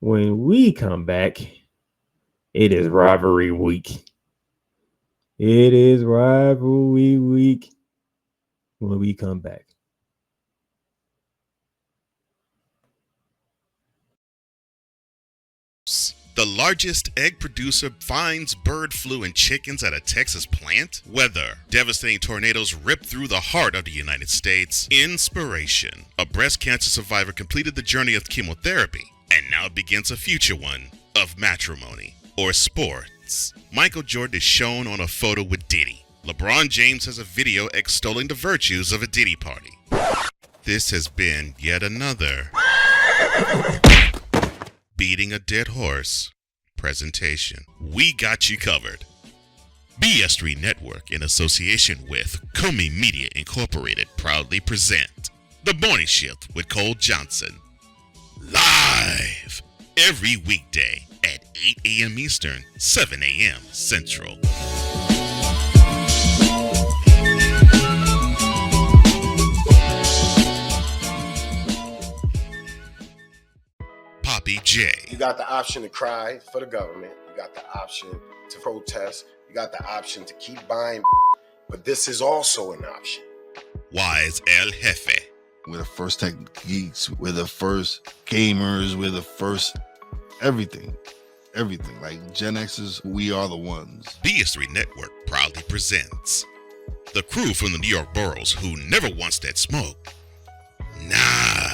when we come back, it is rivalry week. It is rivalry week when we come back. The largest egg producer finds bird flu in chickens at a Texas plant? Weather. Devastating tornadoes rip through the heart of the United States. Inspiration. A breast cancer survivor completed the journey of chemotherapy and now begins a future one of matrimony or sports. Michael Jordan is shown on a photo with Diddy. LeBron James has a video extolling the virtues of a Diddy party. This has been yet another Beating a Dead Horse presentation. We got you covered. BS3 Network, in association with Comey Media Incorporated, proudly present The Morning Shift with Cole Johnson. Live every weekday at 8 a.m. Eastern, 7 a.m. Central. Poppy J. You got the option to cry for the government. You got the option to protest. You got the option to keep buying. But this is also an option. Wise El Jefe. We're the first tech geeks. We're the first gamers. We're the first everything. Everything. Like Gen X's, we are the ones. BS3 Network proudly presents the crew from the New York boroughs who never wants that smoke. Nah,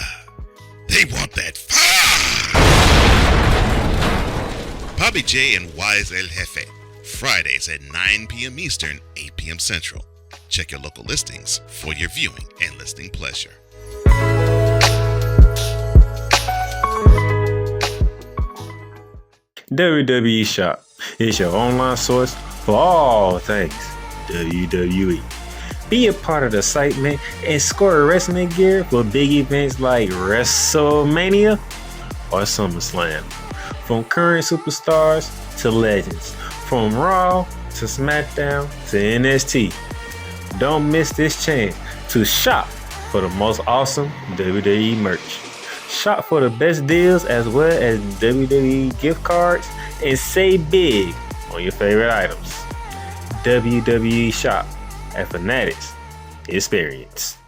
they want that fire. Poppy J and Wise El Jefe, Fridays at 9 p.m. Eastern, 8 p.m. Central. Check your local listings for your viewing and listening pleasure. WWE Shop is your online source for all things WWE. Be a part of the excitement and score wrestling gear for big events like WrestleMania or SummerSlam. From current superstars to legends, from Raw to SmackDown to NXT. Don't miss this chance to shop for the most awesome WWE merch. Shop for the best deals as well as WWE gift cards and save big on your favorite items. WWE Shop at Fanatics Experience.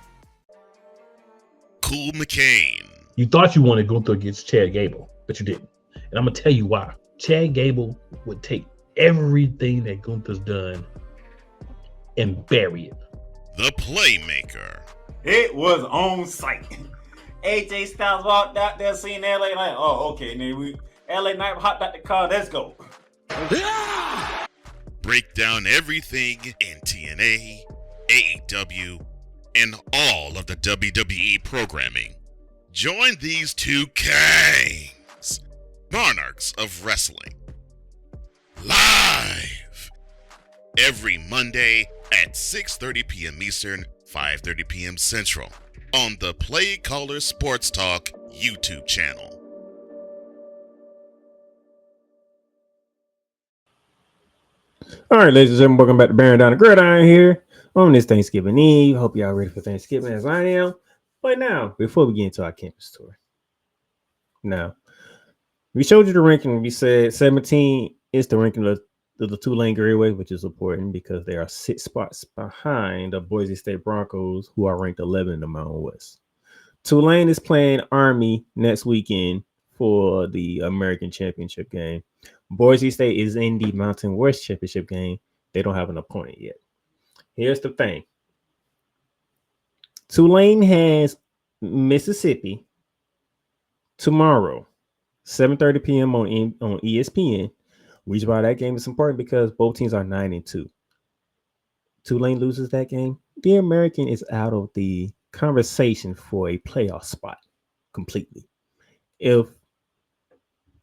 Cool McCain. You thought you wanted Gunther against Chad Gable, but you didn't. And I'm going to tell you why. Chad Gable would take everything that Gunther's done and bury it. The Playmaker. It was on site. AJ Styles walked out there, seen LA Knight. Oh, okay. Then LA Knight hopped out the car. Let's go. Break down everything in TNA, AEW, and all of the WWE programming. Join these two kings, monarchs of wrestling, live every Monday at 6:30 p.m. Eastern, 5:30 p.m. Central on the Play Caller Sports Talk YouTube channel. All right, ladies and gentlemen, welcome back to Bearing Down the Gridiron here on this Thanksgiving Eve. Hope y'all ready for Thanksgiving as I am. But now, before we get into our campus tour, now we showed you the ranking. We said 17 is the ranking of the Tulane Greenway, which is important because they are 6 spots behind the Boise State Broncos, who are ranked 11 in the Mountain West. Tulane is playing Army next weekend for the American Championship game. Boise State is in the Mountain West Championship game. They don't have an opponent yet. Here's the thing. Tulane has Mississippi tomorrow, 7:30 p.m. on ESPN. Which why that game is important because both teams are 9-2. Tulane loses that game, the American is out of the conversation for a playoff spot completely. If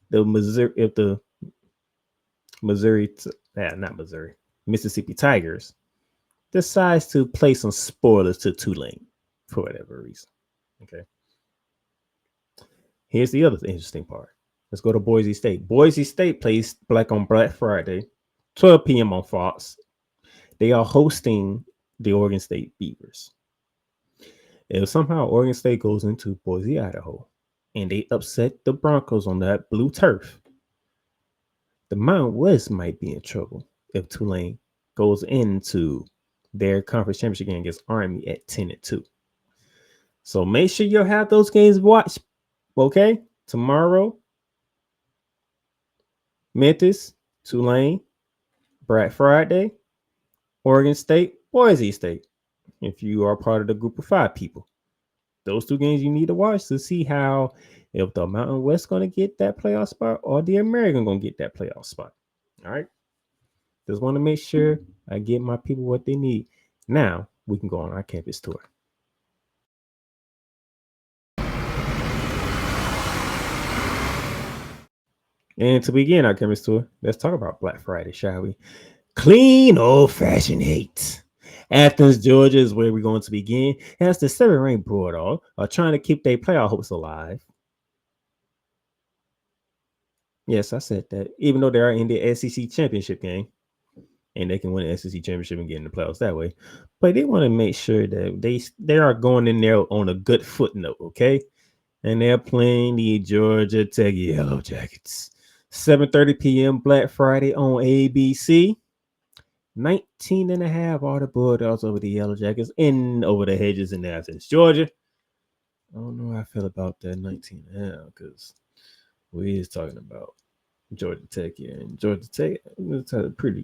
the Mississippi Tigers decides to play some spoilers to Tulane for whatever reason. Okay. Here's the other interesting part. Let's go to Boise State. Boise State plays Black on Black Friday, 12 p.m. on Fox. They are hosting the Oregon State Beavers. If somehow Oregon State goes into Boise, Idaho, and they upset the Broncos on that blue turf, the Mountain West might be in trouble if Tulane goes into their conference championship game against Army at 10-2. So make sure you'll have those games watched. Okay? Tomorrow, Memphis, Tulane, Black Friday, Oregon State, Boise State. If you are part of the group of 5 people, those 2 games you need to watch to see how if the Mountain West going to get that playoff spot or the American going to get that playoff spot. All right. Just want to make sure I get my people what they need. Now we can go on our campus tour. And to begin our campus tour, let's talk about Black Friday, shall we? Clean old-fashioned hate. Athens, Georgia is where we're going to begin. As the 7th-ranked Bulldogs are trying to keep their playoff hopes alive. Yes, I said that. Even though they are in the SEC championship game, and they can win the SEC championship and get in the playoffs that way, but they want to make sure that they are going in there on a good footnote, okay? And they're playing the Georgia Tech Yellow Jackets. 7:30 p.m. Black Friday on ABC. 19.5 are the Bulldogs over the Yellow Jackets and over the hedges in Athens, Georgia. I don't know how I feel about that 19.5 because we is talking about Georgia Tech here, and Georgia Tech it's a pretty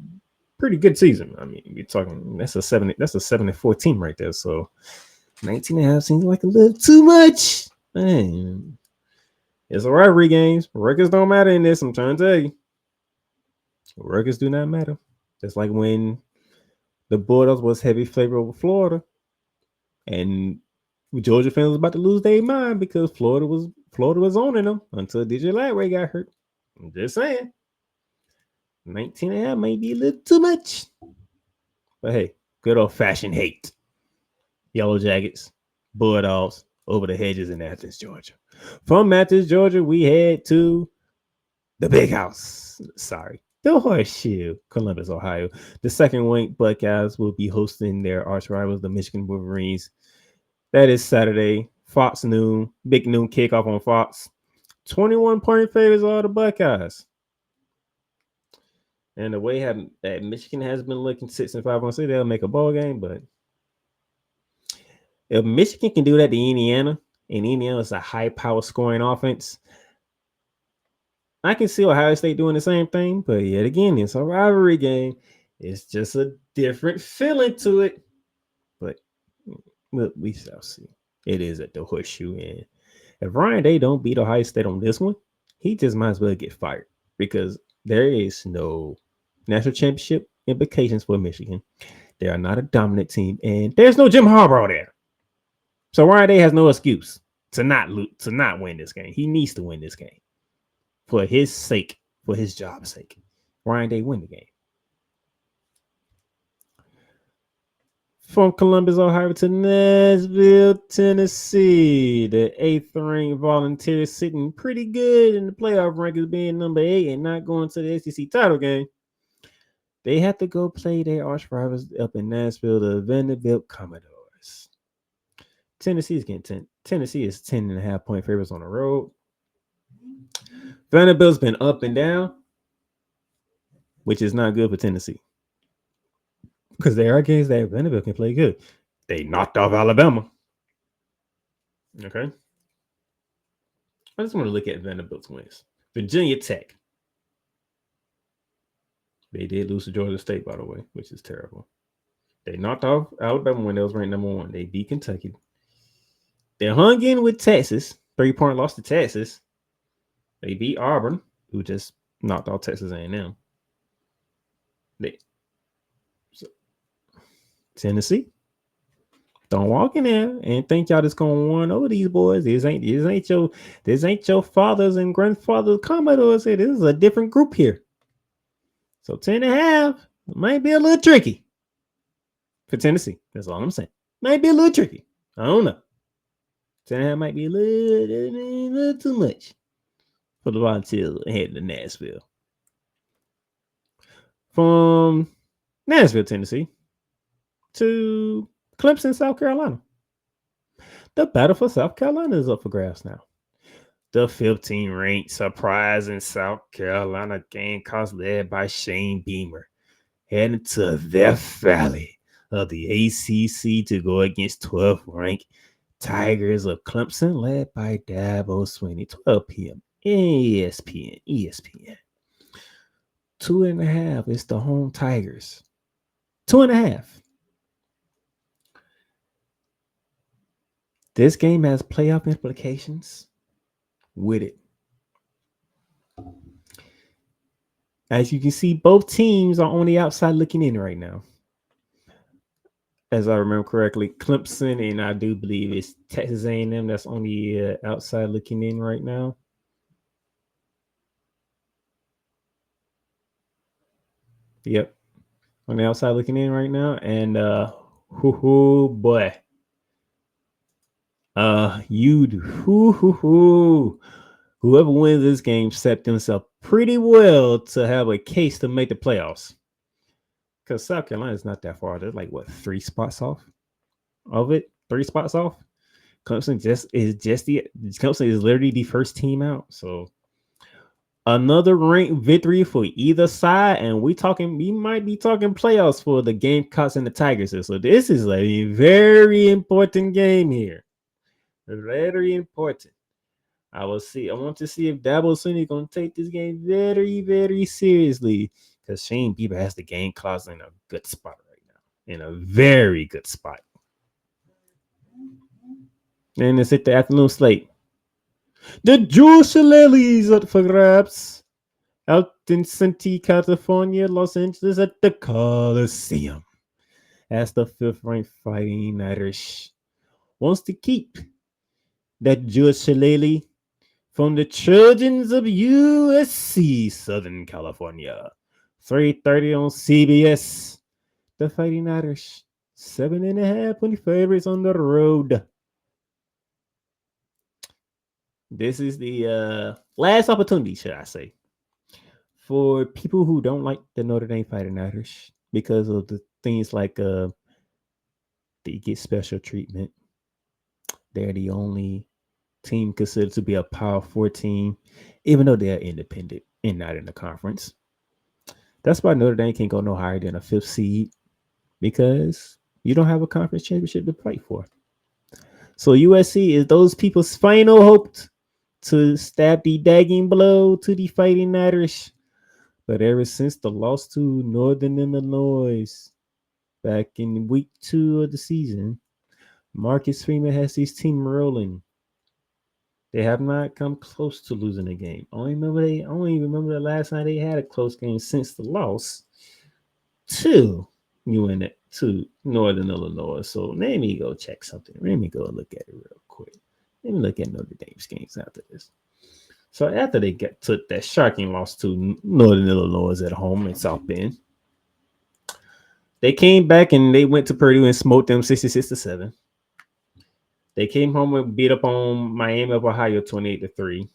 good season. I mean, we're talking that's a 7-4 team right there. So 19.5 seems like a little too much. Man, it's a rivalry games. Records don't matter in this. I'm trying to tell you, records do not matter. Just like when the Bulldogs was heavy favor over Florida, and Georgia fans was about to lose their mind because Florida was owning them until DJ Latway got hurt. I'm just saying, 19.5 may be a little too much, but hey, good old fashioned hate. Yellow Jackets, Bulldogs over the hedges in Athens, Georgia. From Athens, Georgia, we head to the Big House. Sorry. The Horseshoe, Columbus, Ohio. The 2nd-ranked Buckeyes will be hosting their arch rivals, the Michigan Wolverines. That is Saturday, Fox noon, big noon kickoff on Fox. 21-point favorites are the Buckeyes. And the way that Michigan has been looking 6-5 on city, they'll make a bowl game. But if Michigan can do that to Indiana, and Indiana is a high-power scoring offense, I can see Ohio State doing the same thing, but yet again, it's a rivalry game. It's just a different feeling to it. But we shall see. It is at the Horseshoe, and if Ryan Day don't beat Ohio State on this one, he just might as well get fired because there is no national championship implications for Michigan. They are not a dominant team, and there's no Jim Harbaugh there. So Ryan Day has no excuse to not win this game. He needs to win this game. For his sake, for his job's sake. Ryan Day win the game. From Columbus, Ohio to Nashville, Tennessee. The 8th-ranked Volunteers sitting pretty good in the playoff rankings, being number 8 and not going to the SEC title game. They have to go play their arch rivals up in Nashville, the Vanderbilt Commodores. Tennessee is 10.5-point favorites on the road. Vanderbilt's been up and down. which is not good for Tennessee. Because there are games that Vanderbilt can play good. They knocked off Alabama. Okay. I just want to look at Vanderbilt's wins. Virginia Tech. They did lose to Georgia State, by the way, which is terrible. They knocked off Alabama when they was ranked number 1. They beat Kentucky. They hung in with Texas. 3-point loss to Texas. They beat Auburn, who just knocked off Texas A&M. Tennessee. Don't walk in there and think y'all just gonna win over these boys. This ain't your fathers and grandfathers Commodores here. This is a different group here. So 10.5 might be a little tricky for Tennessee. That's all I'm saying. Might be a little tricky. I don't know. 10.5 might be a little too much for the Volunteers heading to Nashville. From Nashville, Tennessee, to Clemson, South Carolina. The battle for South Carolina is up for grabs now. The 15th-ranked surprising South Carolina Gamecocks led by Shane Beamer heading to their valley of the ACC to go against 12th-ranked Tigers of Clemson led by Dabo Swinney. 12 p.m. ESPN. 2.5 is the home Tigers. 2.5. This game has playoff implications with it. As you can see, both teams are on the outside looking in right now. As I remember correctly, Clemson and I do believe it's Texas A&M that's on the outside looking in right now. Yep. On the outside looking in right now. And boy. Whoever wins this game set themselves pretty well to have a case to make the playoffs. Because South Carolina is not that far. They're like, 3 spots off of it? 3 spots off? Clemson is literally the first team out. So another ranked victory for either side, and we might be talking playoffs for the Gamecocks and the Tigers. So this is a very important game here. Very important. I want to see if Dabo Swinney is going to take this game very, very seriously, because Shane Bieber has the Gamecocks in a good spot right now. In a very good spot. And let's hit the afternoon slate. The Jewish Lilies up for grabs. Out in Santee, California, Los Angeles at the Coliseum. As the 5th-ranked Fighting Irish wants to keep that Jewish Shillelagh from the Trojans of USC, Southern California. 3:30 on CBS. The Fighting Irish, 7.5 point favorites on the road. This is the last opportunity, should I say, for people who don't like the Notre Dame Fighting Irish because of the things like they get special treatment. They're the only team considered to be a Power 4 team, even though they're independent and not in the conference. That's why Notre Dame can't go no higher than a 5th seed, because you don't have a conference championship to play for. So USC is those people's final hope to stab the dagging blow to the Fighting Irish. But ever since the loss to Northern Illinois back in week 2 of the season, Marcus Freeman has his team rolling. They have not come close to losing a game. I only remember the last time they had a close game since the loss to Northern Illinois. So let me go check something. Let me go look at it real quick. Let me look at Notre Dame's games after this. So after they took that shocking loss to Northern Illinois at home in South Bend, they came back and they went to Purdue and smoked them 66-7. They came home and beat up on Miami of Ohio 28-3.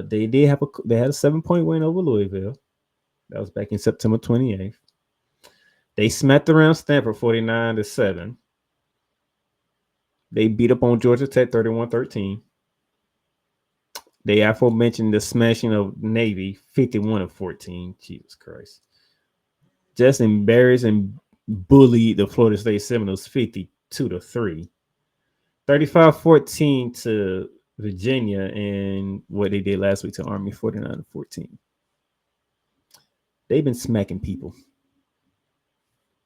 They had a 7-point win over Louisville. That was back in September 28th. They smacked around Stanford 49-7. They beat up on Georgia Tech 31-13. They aforementioned the smashing of Navy 51-14. Jesus Christ. Just embarrassed and bullied the Florida State Seminoles 52-3. 35-14 to Virginia, and what they did last week to Army 49-14. They've been smacking people.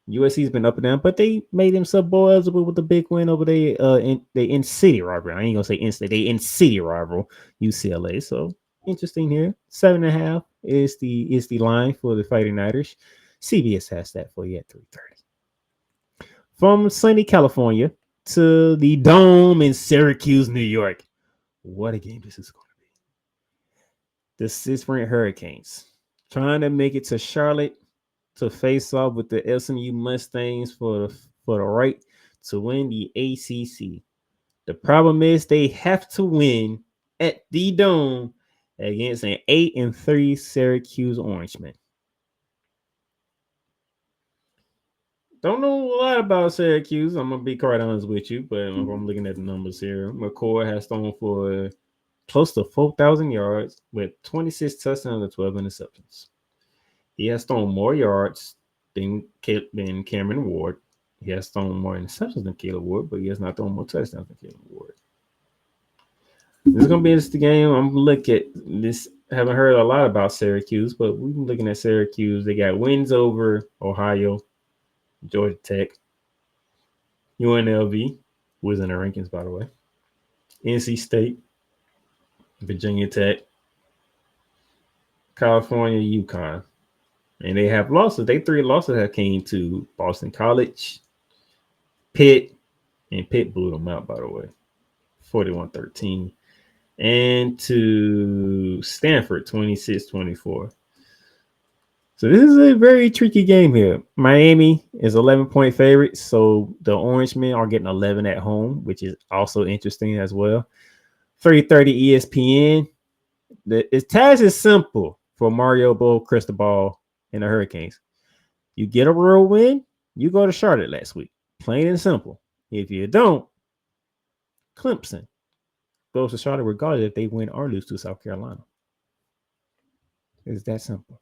USC's been up and down, but they made themselves bowl eligible with the big win over in city rival. I ain't gonna say in-state, they in city rival UCLA. So interesting here. 7.5 is the line for the Fighting Irish. CBS has that for you at 3:30. From sunny California to the Dome in Syracuse, New York. What a game this is going to be. The 6th-ranked Hurricanes trying to make it to Charlotte to face off with the SMU Mustangs for the right to win the ACC. The problem is they have to win at the Dome against an 8-3 Syracuse Orangemen. Don't know a lot about Syracuse. I'm gonna be quite honest with you, but I'm looking at the numbers here. McCoy has thrown for close to 4,000 yards with 26 touchdowns and 12 interceptions. He has thrown more yards than Cameron Ward. He has thrown more interceptions than Caleb Ward, but he has not thrown more touchdowns than Caleb Ward. This is gonna be an interesting game. I'm looking at this. Haven't heard a lot about Syracuse, but we've been looking at Syracuse. They got wins over Ohio, Georgia Tech, UNLV, who is in the rankings, by the way, NC State, Virginia Tech, California, UConn. And they have losses. They 3 losses have came to Boston College, Pitt, and Pitt blew them out, by the way, 41-13. And to Stanford, 26-24. So this is a very tricky game here. Miami is 11-point favorites, so the Orangemen are getting 11 at home, which is also interesting as well. 3:30 ESPN. The task is simple for Mario Bo Cristobal and the Hurricanes. You get a real win, you go to Charlotte last week. Plain and simple. If you don't, Clemson goes to Charlotte regardless if they win or lose to South Carolina. It's that simple.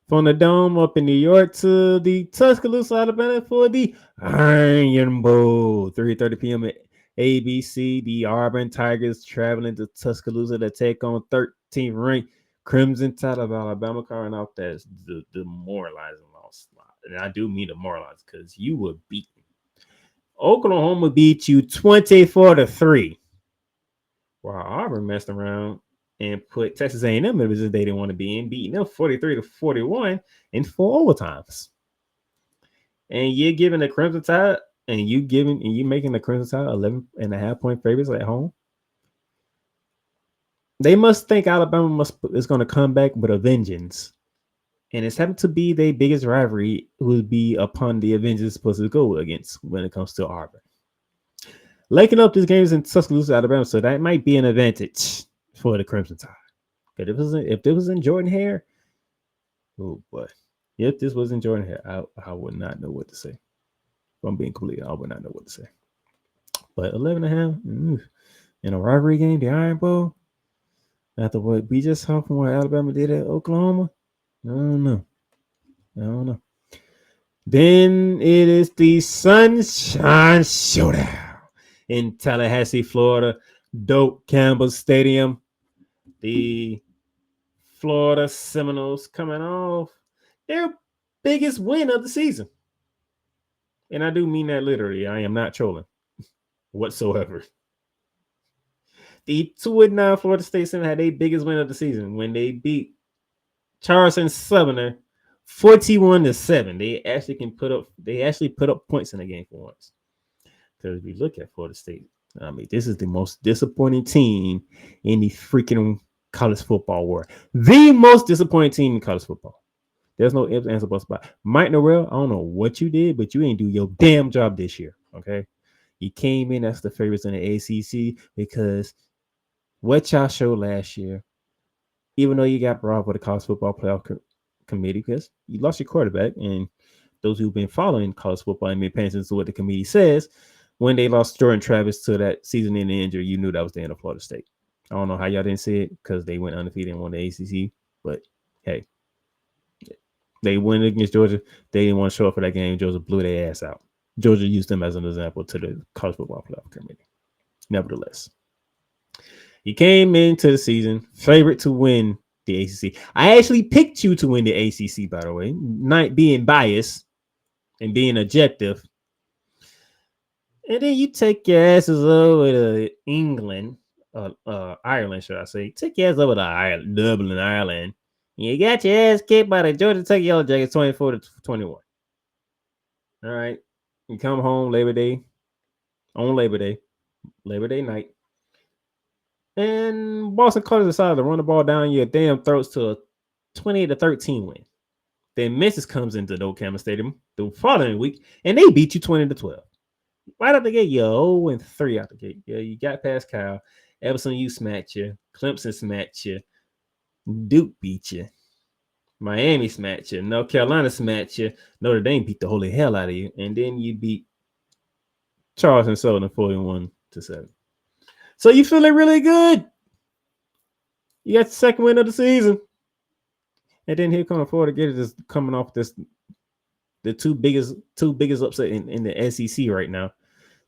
From the Dome up in New York to the Tuscaloosa, Alabama for the Iron Bowl. 3:30 p.m. at ABC. The Auburn Tigers traveling to Tuscaloosa to take on 13th ranked Crimson Tide of Alabama, carrying out that the demoralizing loss. And I do mean demoralizing because you were beaten. Oklahoma beat you 24-3. While Auburn messed around and put Texas A&M in a position they didn't want to be in, beating them 43-41 in 4 overtimes. And you're giving the Crimson Tide, and you making the Crimson Tide 11.5-point favorites at home. They must think Alabama is going to come back with a vengeance. And it's happened to be their biggest rivalry would be upon the Avengers supposed to go against when it comes to Auburn. Linking up these games in Tuscaloosa, Alabama, so that might be an advantage for the Crimson Tide. But if this was in Jordan Hare, oh boy. If this was in Jordan Hare, I would not know what to say. If I'm being clear, I would not know what to say. But 11.5 in a rivalry game, the Iron Bowl, after what we just saw from what Alabama did at Oklahoma, I don't know. Then it is the Sunshine Showdown in Tallahassee, Florida, Doak Campbell Stadium. The Florida Seminoles coming off their biggest win of the season. And I do mean that literally. I am not trolling whatsoever. The 2-9 Florida State Seminoles had their biggest win of the season when they beat Charleston Southern 41-7. They actually put up points in the game for once. Because if you look at Florida State, I mean, this is the most disappointing team in the freaking college football world. The most disappointing team in college football. There's no ifs, ands, or buts about it. Mike Norrell, I don't know what you did, but you ain't do your damn job this year, okay? You came in as the favorites in the ACC because what y'all showed last year, even though you got brought with the college football playoff committee, because you lost your quarterback, and those who've been following college football and been paying attention to what the committee says, when they lost Jordan Travis to that season-ending injury, you knew that was the end of Florida State. I don't know how y'all didn't see it because they went undefeated and won the ACC. But hey, they went against Georgia. They didn't want to show up for that game. Georgia blew their ass out. Georgia used them as an example to the college football playoff committee. Nevertheless, he came into the season favorite to win the ACC. I actually picked you to win the ACC, by the way, not being biased and being objective. And then you take your asses over to England, Ireland, should I say? Take your ass over to Ireland, Dublin, Ireland. You got your ass kicked by the Georgia Tech Yellow Jackets 24-21. All right. You come home Labor Day, Labor Day night. And Boston College decided to run the ball down your damn throats to a 28-13 win. Then Memphis comes into the Cameron Stadium the following week, and they beat you 20-12. Right out the gate, you're 0-3 out the gate. Yeah, you got past Kyle. Everson, you smacked you. Clemson smacked you. Duke beat you. Miami smacked you. North Carolina smacked you. Notre Dame beat the holy hell out of you. And then you beat Charles and Southern 41-7. So you feeling really good. You got the second win of the season. And then here comes Florida Gators coming off the two biggest upset in the SEC right now.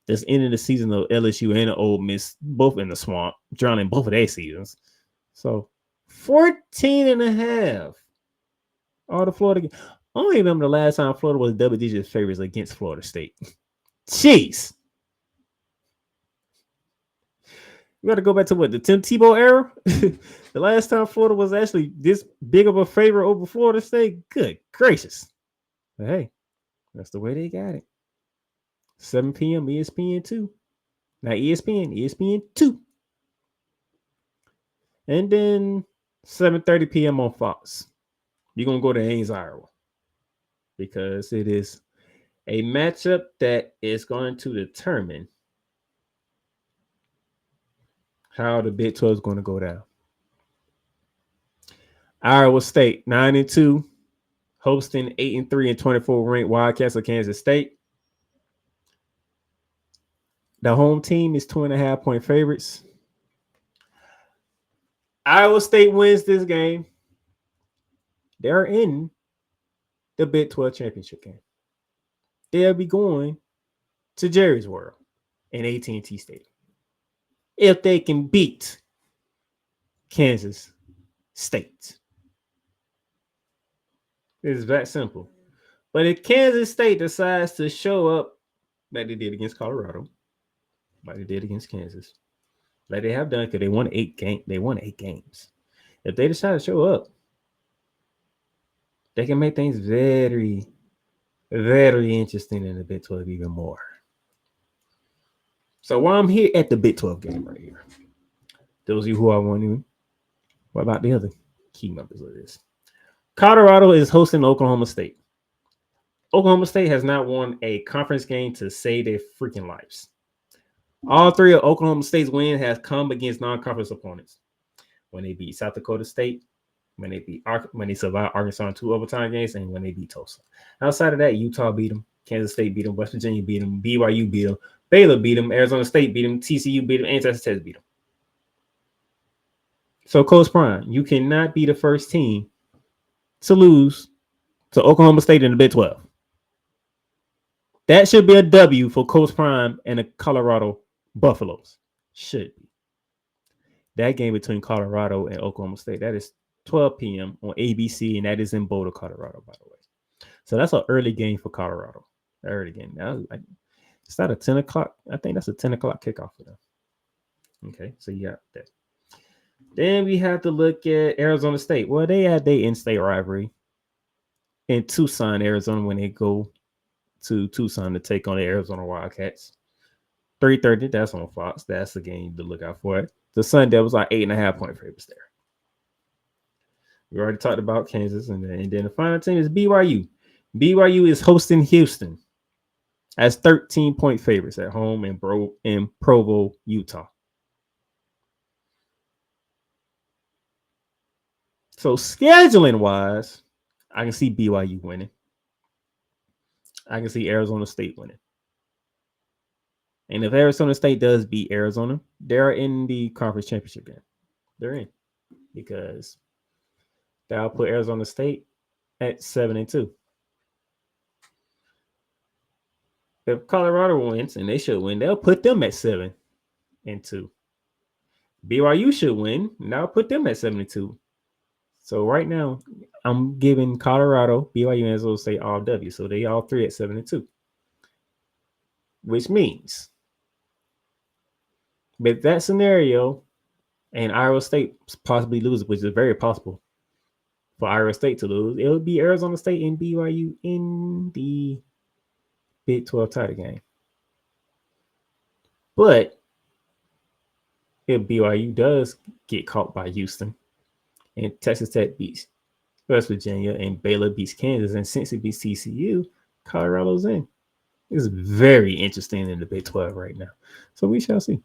That's ending the season of LSU and Ole Miss, both in the swamp, drowning both of their seasons. So 14.5. All the Florida. I don't remember the last time Florida was double-digit favorites against Florida State. Jeez. You got to go back to what, the Tim Tebow era? The last time Florida was actually this big of a favorite over Florida State? Good gracious. But hey, that's the way they got it. 7 p.m. ESPN 2. Not ESPN 2. And then 7:30 p.m. on Fox. You're going to go to Ames, Iowa. Because it is a matchup that is going to determine how the Big 12 is going to go down. Iowa State, 9-2, hosting 8-3 and 24 ranked Wildcats of Kansas State. The home team is 2.5-point favorites. Iowa State wins this game. They're in the Big 12 championship game. They'll be going to Jerry's World in AT&T Stadium. If they can beat Kansas State. It's that simple. But if Kansas State decides to show up like they did against Colorado, like they did against Kansas, like they have done because they won 8 games. If they decide to show up, they can make things very, very interesting in the Big 12 even more. So while I'm here at the Big 12 game right here, those of you who are wondering, what about the other key members of this? Colorado is hosting Oklahoma State. Oklahoma State has not won a conference game to save their freaking lives. All 3 of Oklahoma State's wins have come against non-conference opponents. When they beat South Dakota State, when they survived Arkansas in 2 overtime games, and when they beat Tulsa. Outside of that, Utah beat them, Kansas State beat them, West Virginia beat them, BYU beat them, Baylor beat them, Arizona State beat them, TCU beat them, and Texas beat them. So, Coach Prime, you cannot be the first team to lose to Oklahoma State in the Big 12. That should be a W for Coach Prime and the Colorado Buffaloes. Should be. That game between Colorado and Oklahoma State, that is 12 p.m. on ABC, and that is in Boulder, Colorado, by the way. So that's an early game for Colorado. Early game. Now, it's not a 10 o'clock. I think that's a 10 o'clock kickoff for them. Okay, so you got that. Then we have to look at Arizona State. Well, they had their in-state rivalry in Tucson, Arizona, when they go to Tucson to take on the Arizona Wildcats. 3:30, that's on Fox. That's the game to look out for. The Sun Devils are 8.5-point favorites there. We already talked about Kansas, and then the final team is BYU. BYU is hosting Houston as 13-point favorites at home in Provo, Utah. So scheduling-wise, I can see BYU winning. I can see Arizona State winning. And if Arizona State does beat Arizona, they're in the conference championship game. They're in because that'll put Arizona State at 7-2. If Colorado wins, and they should win, they'll put them at 7-2. BYU should win, and that'll put them at 7-2. So right now, I'm giving Colorado, BYU, and Arizona State all W. So they all three at 7-2. Which means, with that scenario, and Iowa State possibly loses, which is very possible for Iowa State to lose, it would be Arizona State and BYU in the Big 12 title game. But if BYU does get caught by Houston, and Texas Tech beats West Virginia, and Baylor beats Kansas, and Cincy beats TCU, Colorado's in. It's very interesting in the Big 12 right now. So we shall see.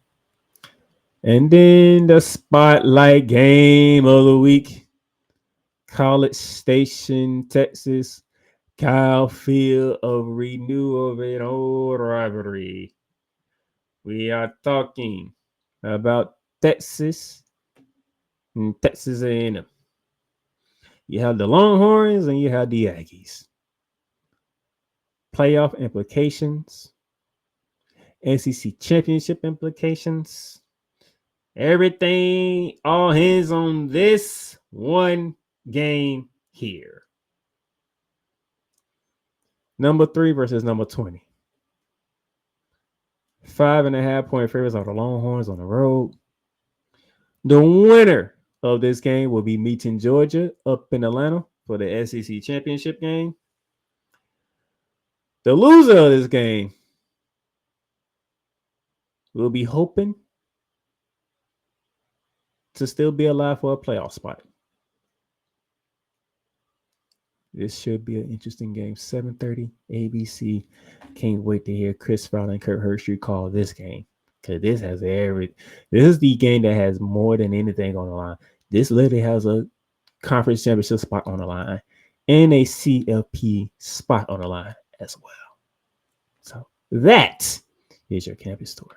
And then the spotlight game of the week. College Station, Texas. Kyle Field of renewal of an old rivalry. We are talking about Texas and Texas A&M. You have the Longhorns and you have the Aggies. Playoff implications, SEC championship implications, everything, all hands on this one game here. Number 3 versus number 20. 5.5 point favorites are the Longhorns on the road. The winner of this game will be meeting Georgia up in Atlanta for the SEC championship game. The loser of this game will be hoping to still be alive for a playoff spot. This should be an interesting game. 7:30 ABC. Can't wait to hear Chris Fowler and Kurt Hershey call this game. Because this is the game that has more than anything on the line. This literally has a conference championship spot on the line and a CFP spot on the line as well. So that is your campus tour.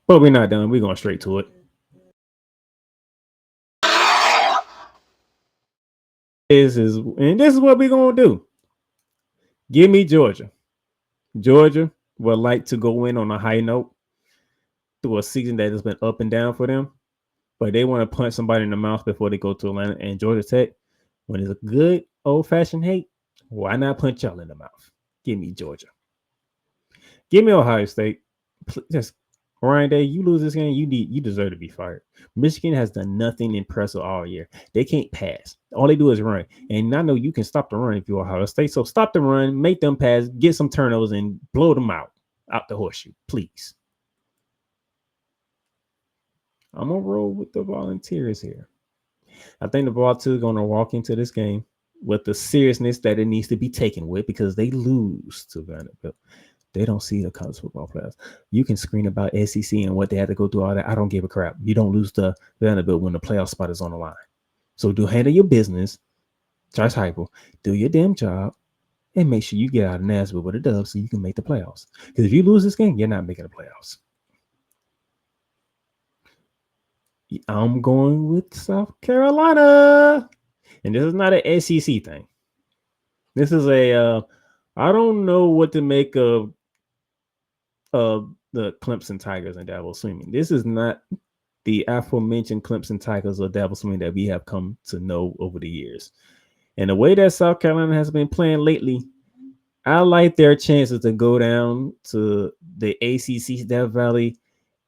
But we're not done. We're going straight to it. This is what we're going to do. Give me Georgia. Georgia would like to go in on a high note through a season that has been up and down for them, but they want to punch somebody in the mouth before they go to Atlanta. And Georgia Tech, when it's a good old-fashioned hate, why not punch y'all in the mouth? Give me Georgia. Give me Ohio State. Just Ryan Day, you lose this game, you deserve to be fired. Michigan has done nothing impressive all year. They can't pass. All they do is run. And I know you can stop the run if you're Ohio State. So stop the run, make them pass, get some turnovers, and blow them out the horseshoe, please. I'm going to roll with the Volunteers here. I think the Volunteers are going to walk into this game with the seriousness that it needs to be taken with because they lose to Vanderbilt. They don't see the college football players. You can scream about SEC and what they had to go through all that. I don't give a crap. You don't lose to Vanderbilt when the playoff spot is on the line. So handle your business. Josh Heupel, do your damn job and make sure you get out of Nashville with a dub so you can make the playoffs. Because if you lose this game, you're not making the playoffs. I'm going with South Carolina. And this is not an SEC thing. This is I don't know what to make of the Clemson Tigers and Dabble Swimming. This is not the aforementioned Clemson Tigers or Dabble Swimming that we have come to know over the years. And the way that South Carolina has been playing lately, I like their chances to go down to the ACC Death Valley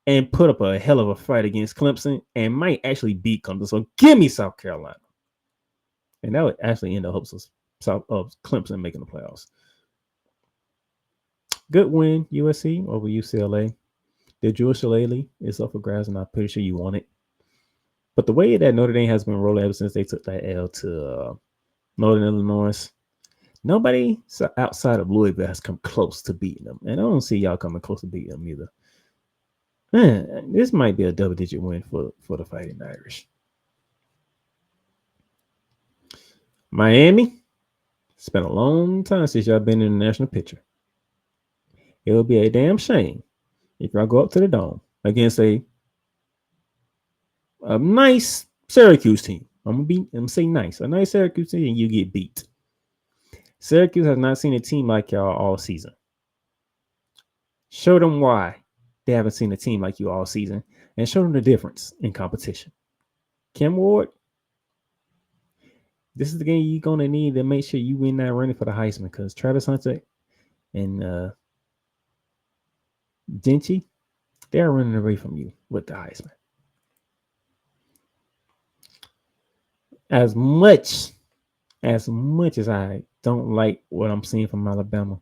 and put up a hell of a fight against Clemson and might actually beat Clemson. So give me South Carolina. And that would actually end the hopes of Clemson making the playoffs. Good win, USC over UCLA. The Jewish Shillelagh is up for grabs, and I'm pretty sure you want it. But the way that Notre Dame has been rolling ever since they took that L to Northern Illinois, nobody outside of Louisville has come close to beating them. And I don't see y'all coming close to beating them either. Man, this might be a double-digit win for the Fighting Irish. Miami, It's been a long time since y'all been in the national picture. It'll be a damn shame if y'all go up to the Dome against a nice Syracuse team. I'm gonna say nice. A nice Syracuse team, and you get beat. Syracuse has not seen a team like y'all all season. Show them why they haven't seen a team like you all season, and show them the difference in competition. Kim Ward, this is the game you're gonna need to make sure you win that running for the Heisman, because Travis Hunter and Denchi, they're running away from you with the Heisman. As much as I don't like what I'm seeing from Alabama,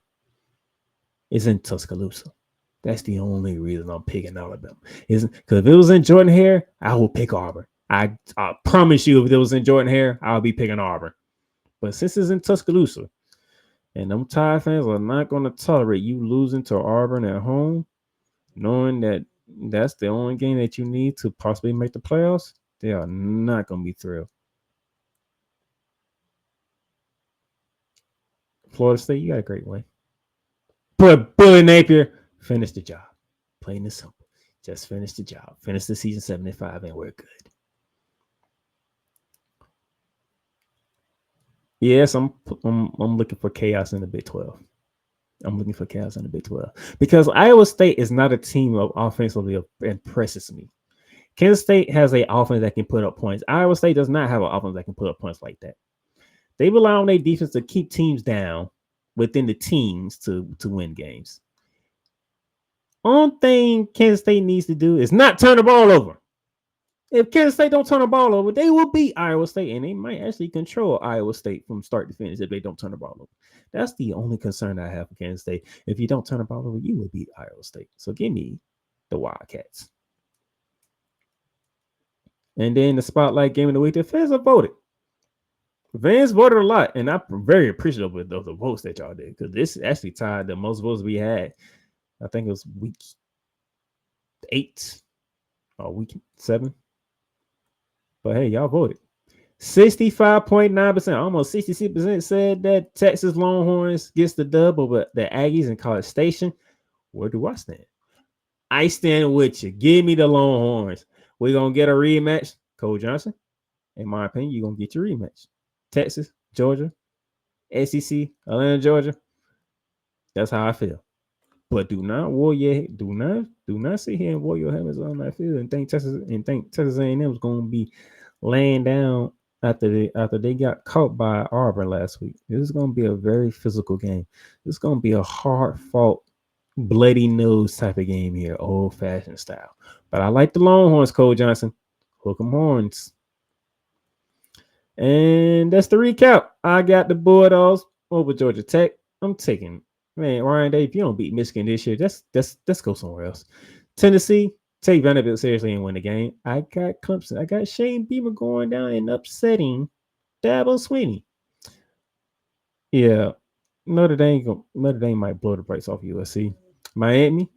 it's in Tuscaloosa. That's the only reason I'm picking Alabama. Isn't because if it was in Jordan Hare, I would pick Auburn. I promise you, if it was in Jordan Hare, I'll be picking Auburn. But since it's in Tuscaloosa, and them Tide fans are not going to tolerate you losing to Auburn at home, knowing that that's the only game that you need to possibly make the playoffs, they are not going to be thrilled. Florida State, you got a great win. But Billy Napier, finish the job. Plain and simple. Just finish the job. Finish the season 75 and we're good. Yes, I'm looking for chaos in the Big 12. I'm looking for chaos in the Big 12 because Iowa State is not a team of offensively impresses me. Kansas State has an offense that can put up points. Iowa State does not have an offense that can put up points like that. They rely on their defense to keep teams down within the teams to win games. Only thing Kansas State needs to do is not turn the ball over. If Kansas State don't turn the ball over, they will beat Iowa State, and they might actually control Iowa State from start to finish if they don't turn the ball over. That's the only concern I have for Kansas State. If you don't turn the ball over, you will beat Iowa State. So give me the Wildcats. And then the spotlight game of the week, the fans have voted. Fans voted a lot, and I'm very appreciative of the votes that y'all did, because this actually tied the most votes we had. I think it was week 8 or week 7. But hey, y'all voted. 65.9%, almost 66% said that Texas Longhorns gets the dub over the Aggies in College Station. Where do I stand? I stand with you. Give me the Longhorns. We're going to get a rematch. Cole Johnson, in my opinion, you're going to get your rematch. Texas, Georgia, SEC, Atlanta, Georgia. That's how I feel. But do not sit here and wear your helmets on that field and think Texas A&M is going to be laying down after they got caught by Auburn last week. This is going to be a very physical game. This is going to be a hard-fought, bloody nose type of game here, old-fashioned style. But I like the Longhorns, Cole Johnson. Hook 'em horns. And that's the recap. I got the Bulldogs over Georgia Tech. I'm taking, man, Ryan Day, if you don't beat Michigan this year, let's go somewhere else. Tennessee, take Vanderbilt seriously and win the game. I got Clemson. I got Shane Beamer going down and upsetting Dabo Swinney. Yeah, Notre Dame might blow the brakes off USC. Miami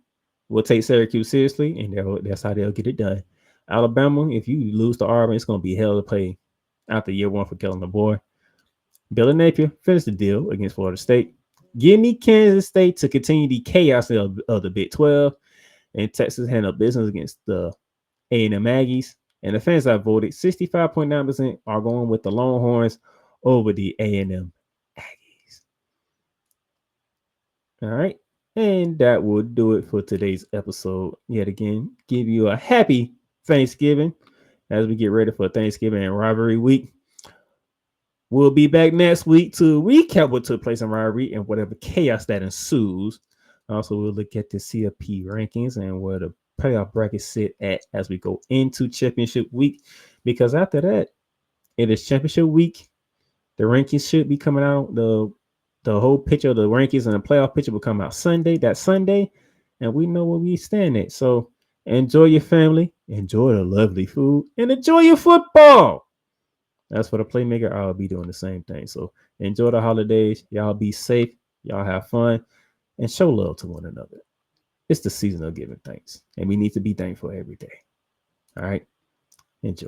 will take Syracuse seriously, and that's how they'll get it done. Alabama, if you lose to Auburn, it's going to be hell to play after year 1 for Kellen DeBoer. Billy Napier finished the deal against Florida State. Give me Kansas State to continue the chaos of the Big 12. And Texas handled business against the A&M Aggies. And the fans that voted, 65.9% are going with the Longhorns over the A&M Aggies. All right. And that will do it for today's episode. Yet again, give you a happy Thanksgiving as we get ready for Thanksgiving and Rivalry Week. We'll be back next week to recap what took place in Rivalry and whatever chaos that ensues. Also, we'll look at the CFP rankings and where the playoff brackets sit at as we go into championship week. Because after that, it is championship week. The rankings should be coming out. The whole picture of the rankings and the playoff picture will come out Sunday. That Sunday, and we know where we stand at. So enjoy your family, enjoy the lovely food, and enjoy your football. As for the playmaker, I'll be doing the same thing. So enjoy the holidays. Y'all be safe. Y'all have fun. And show love to one another. It's the season of giving thanks. And we need to be thankful every day. All right? Enjoy.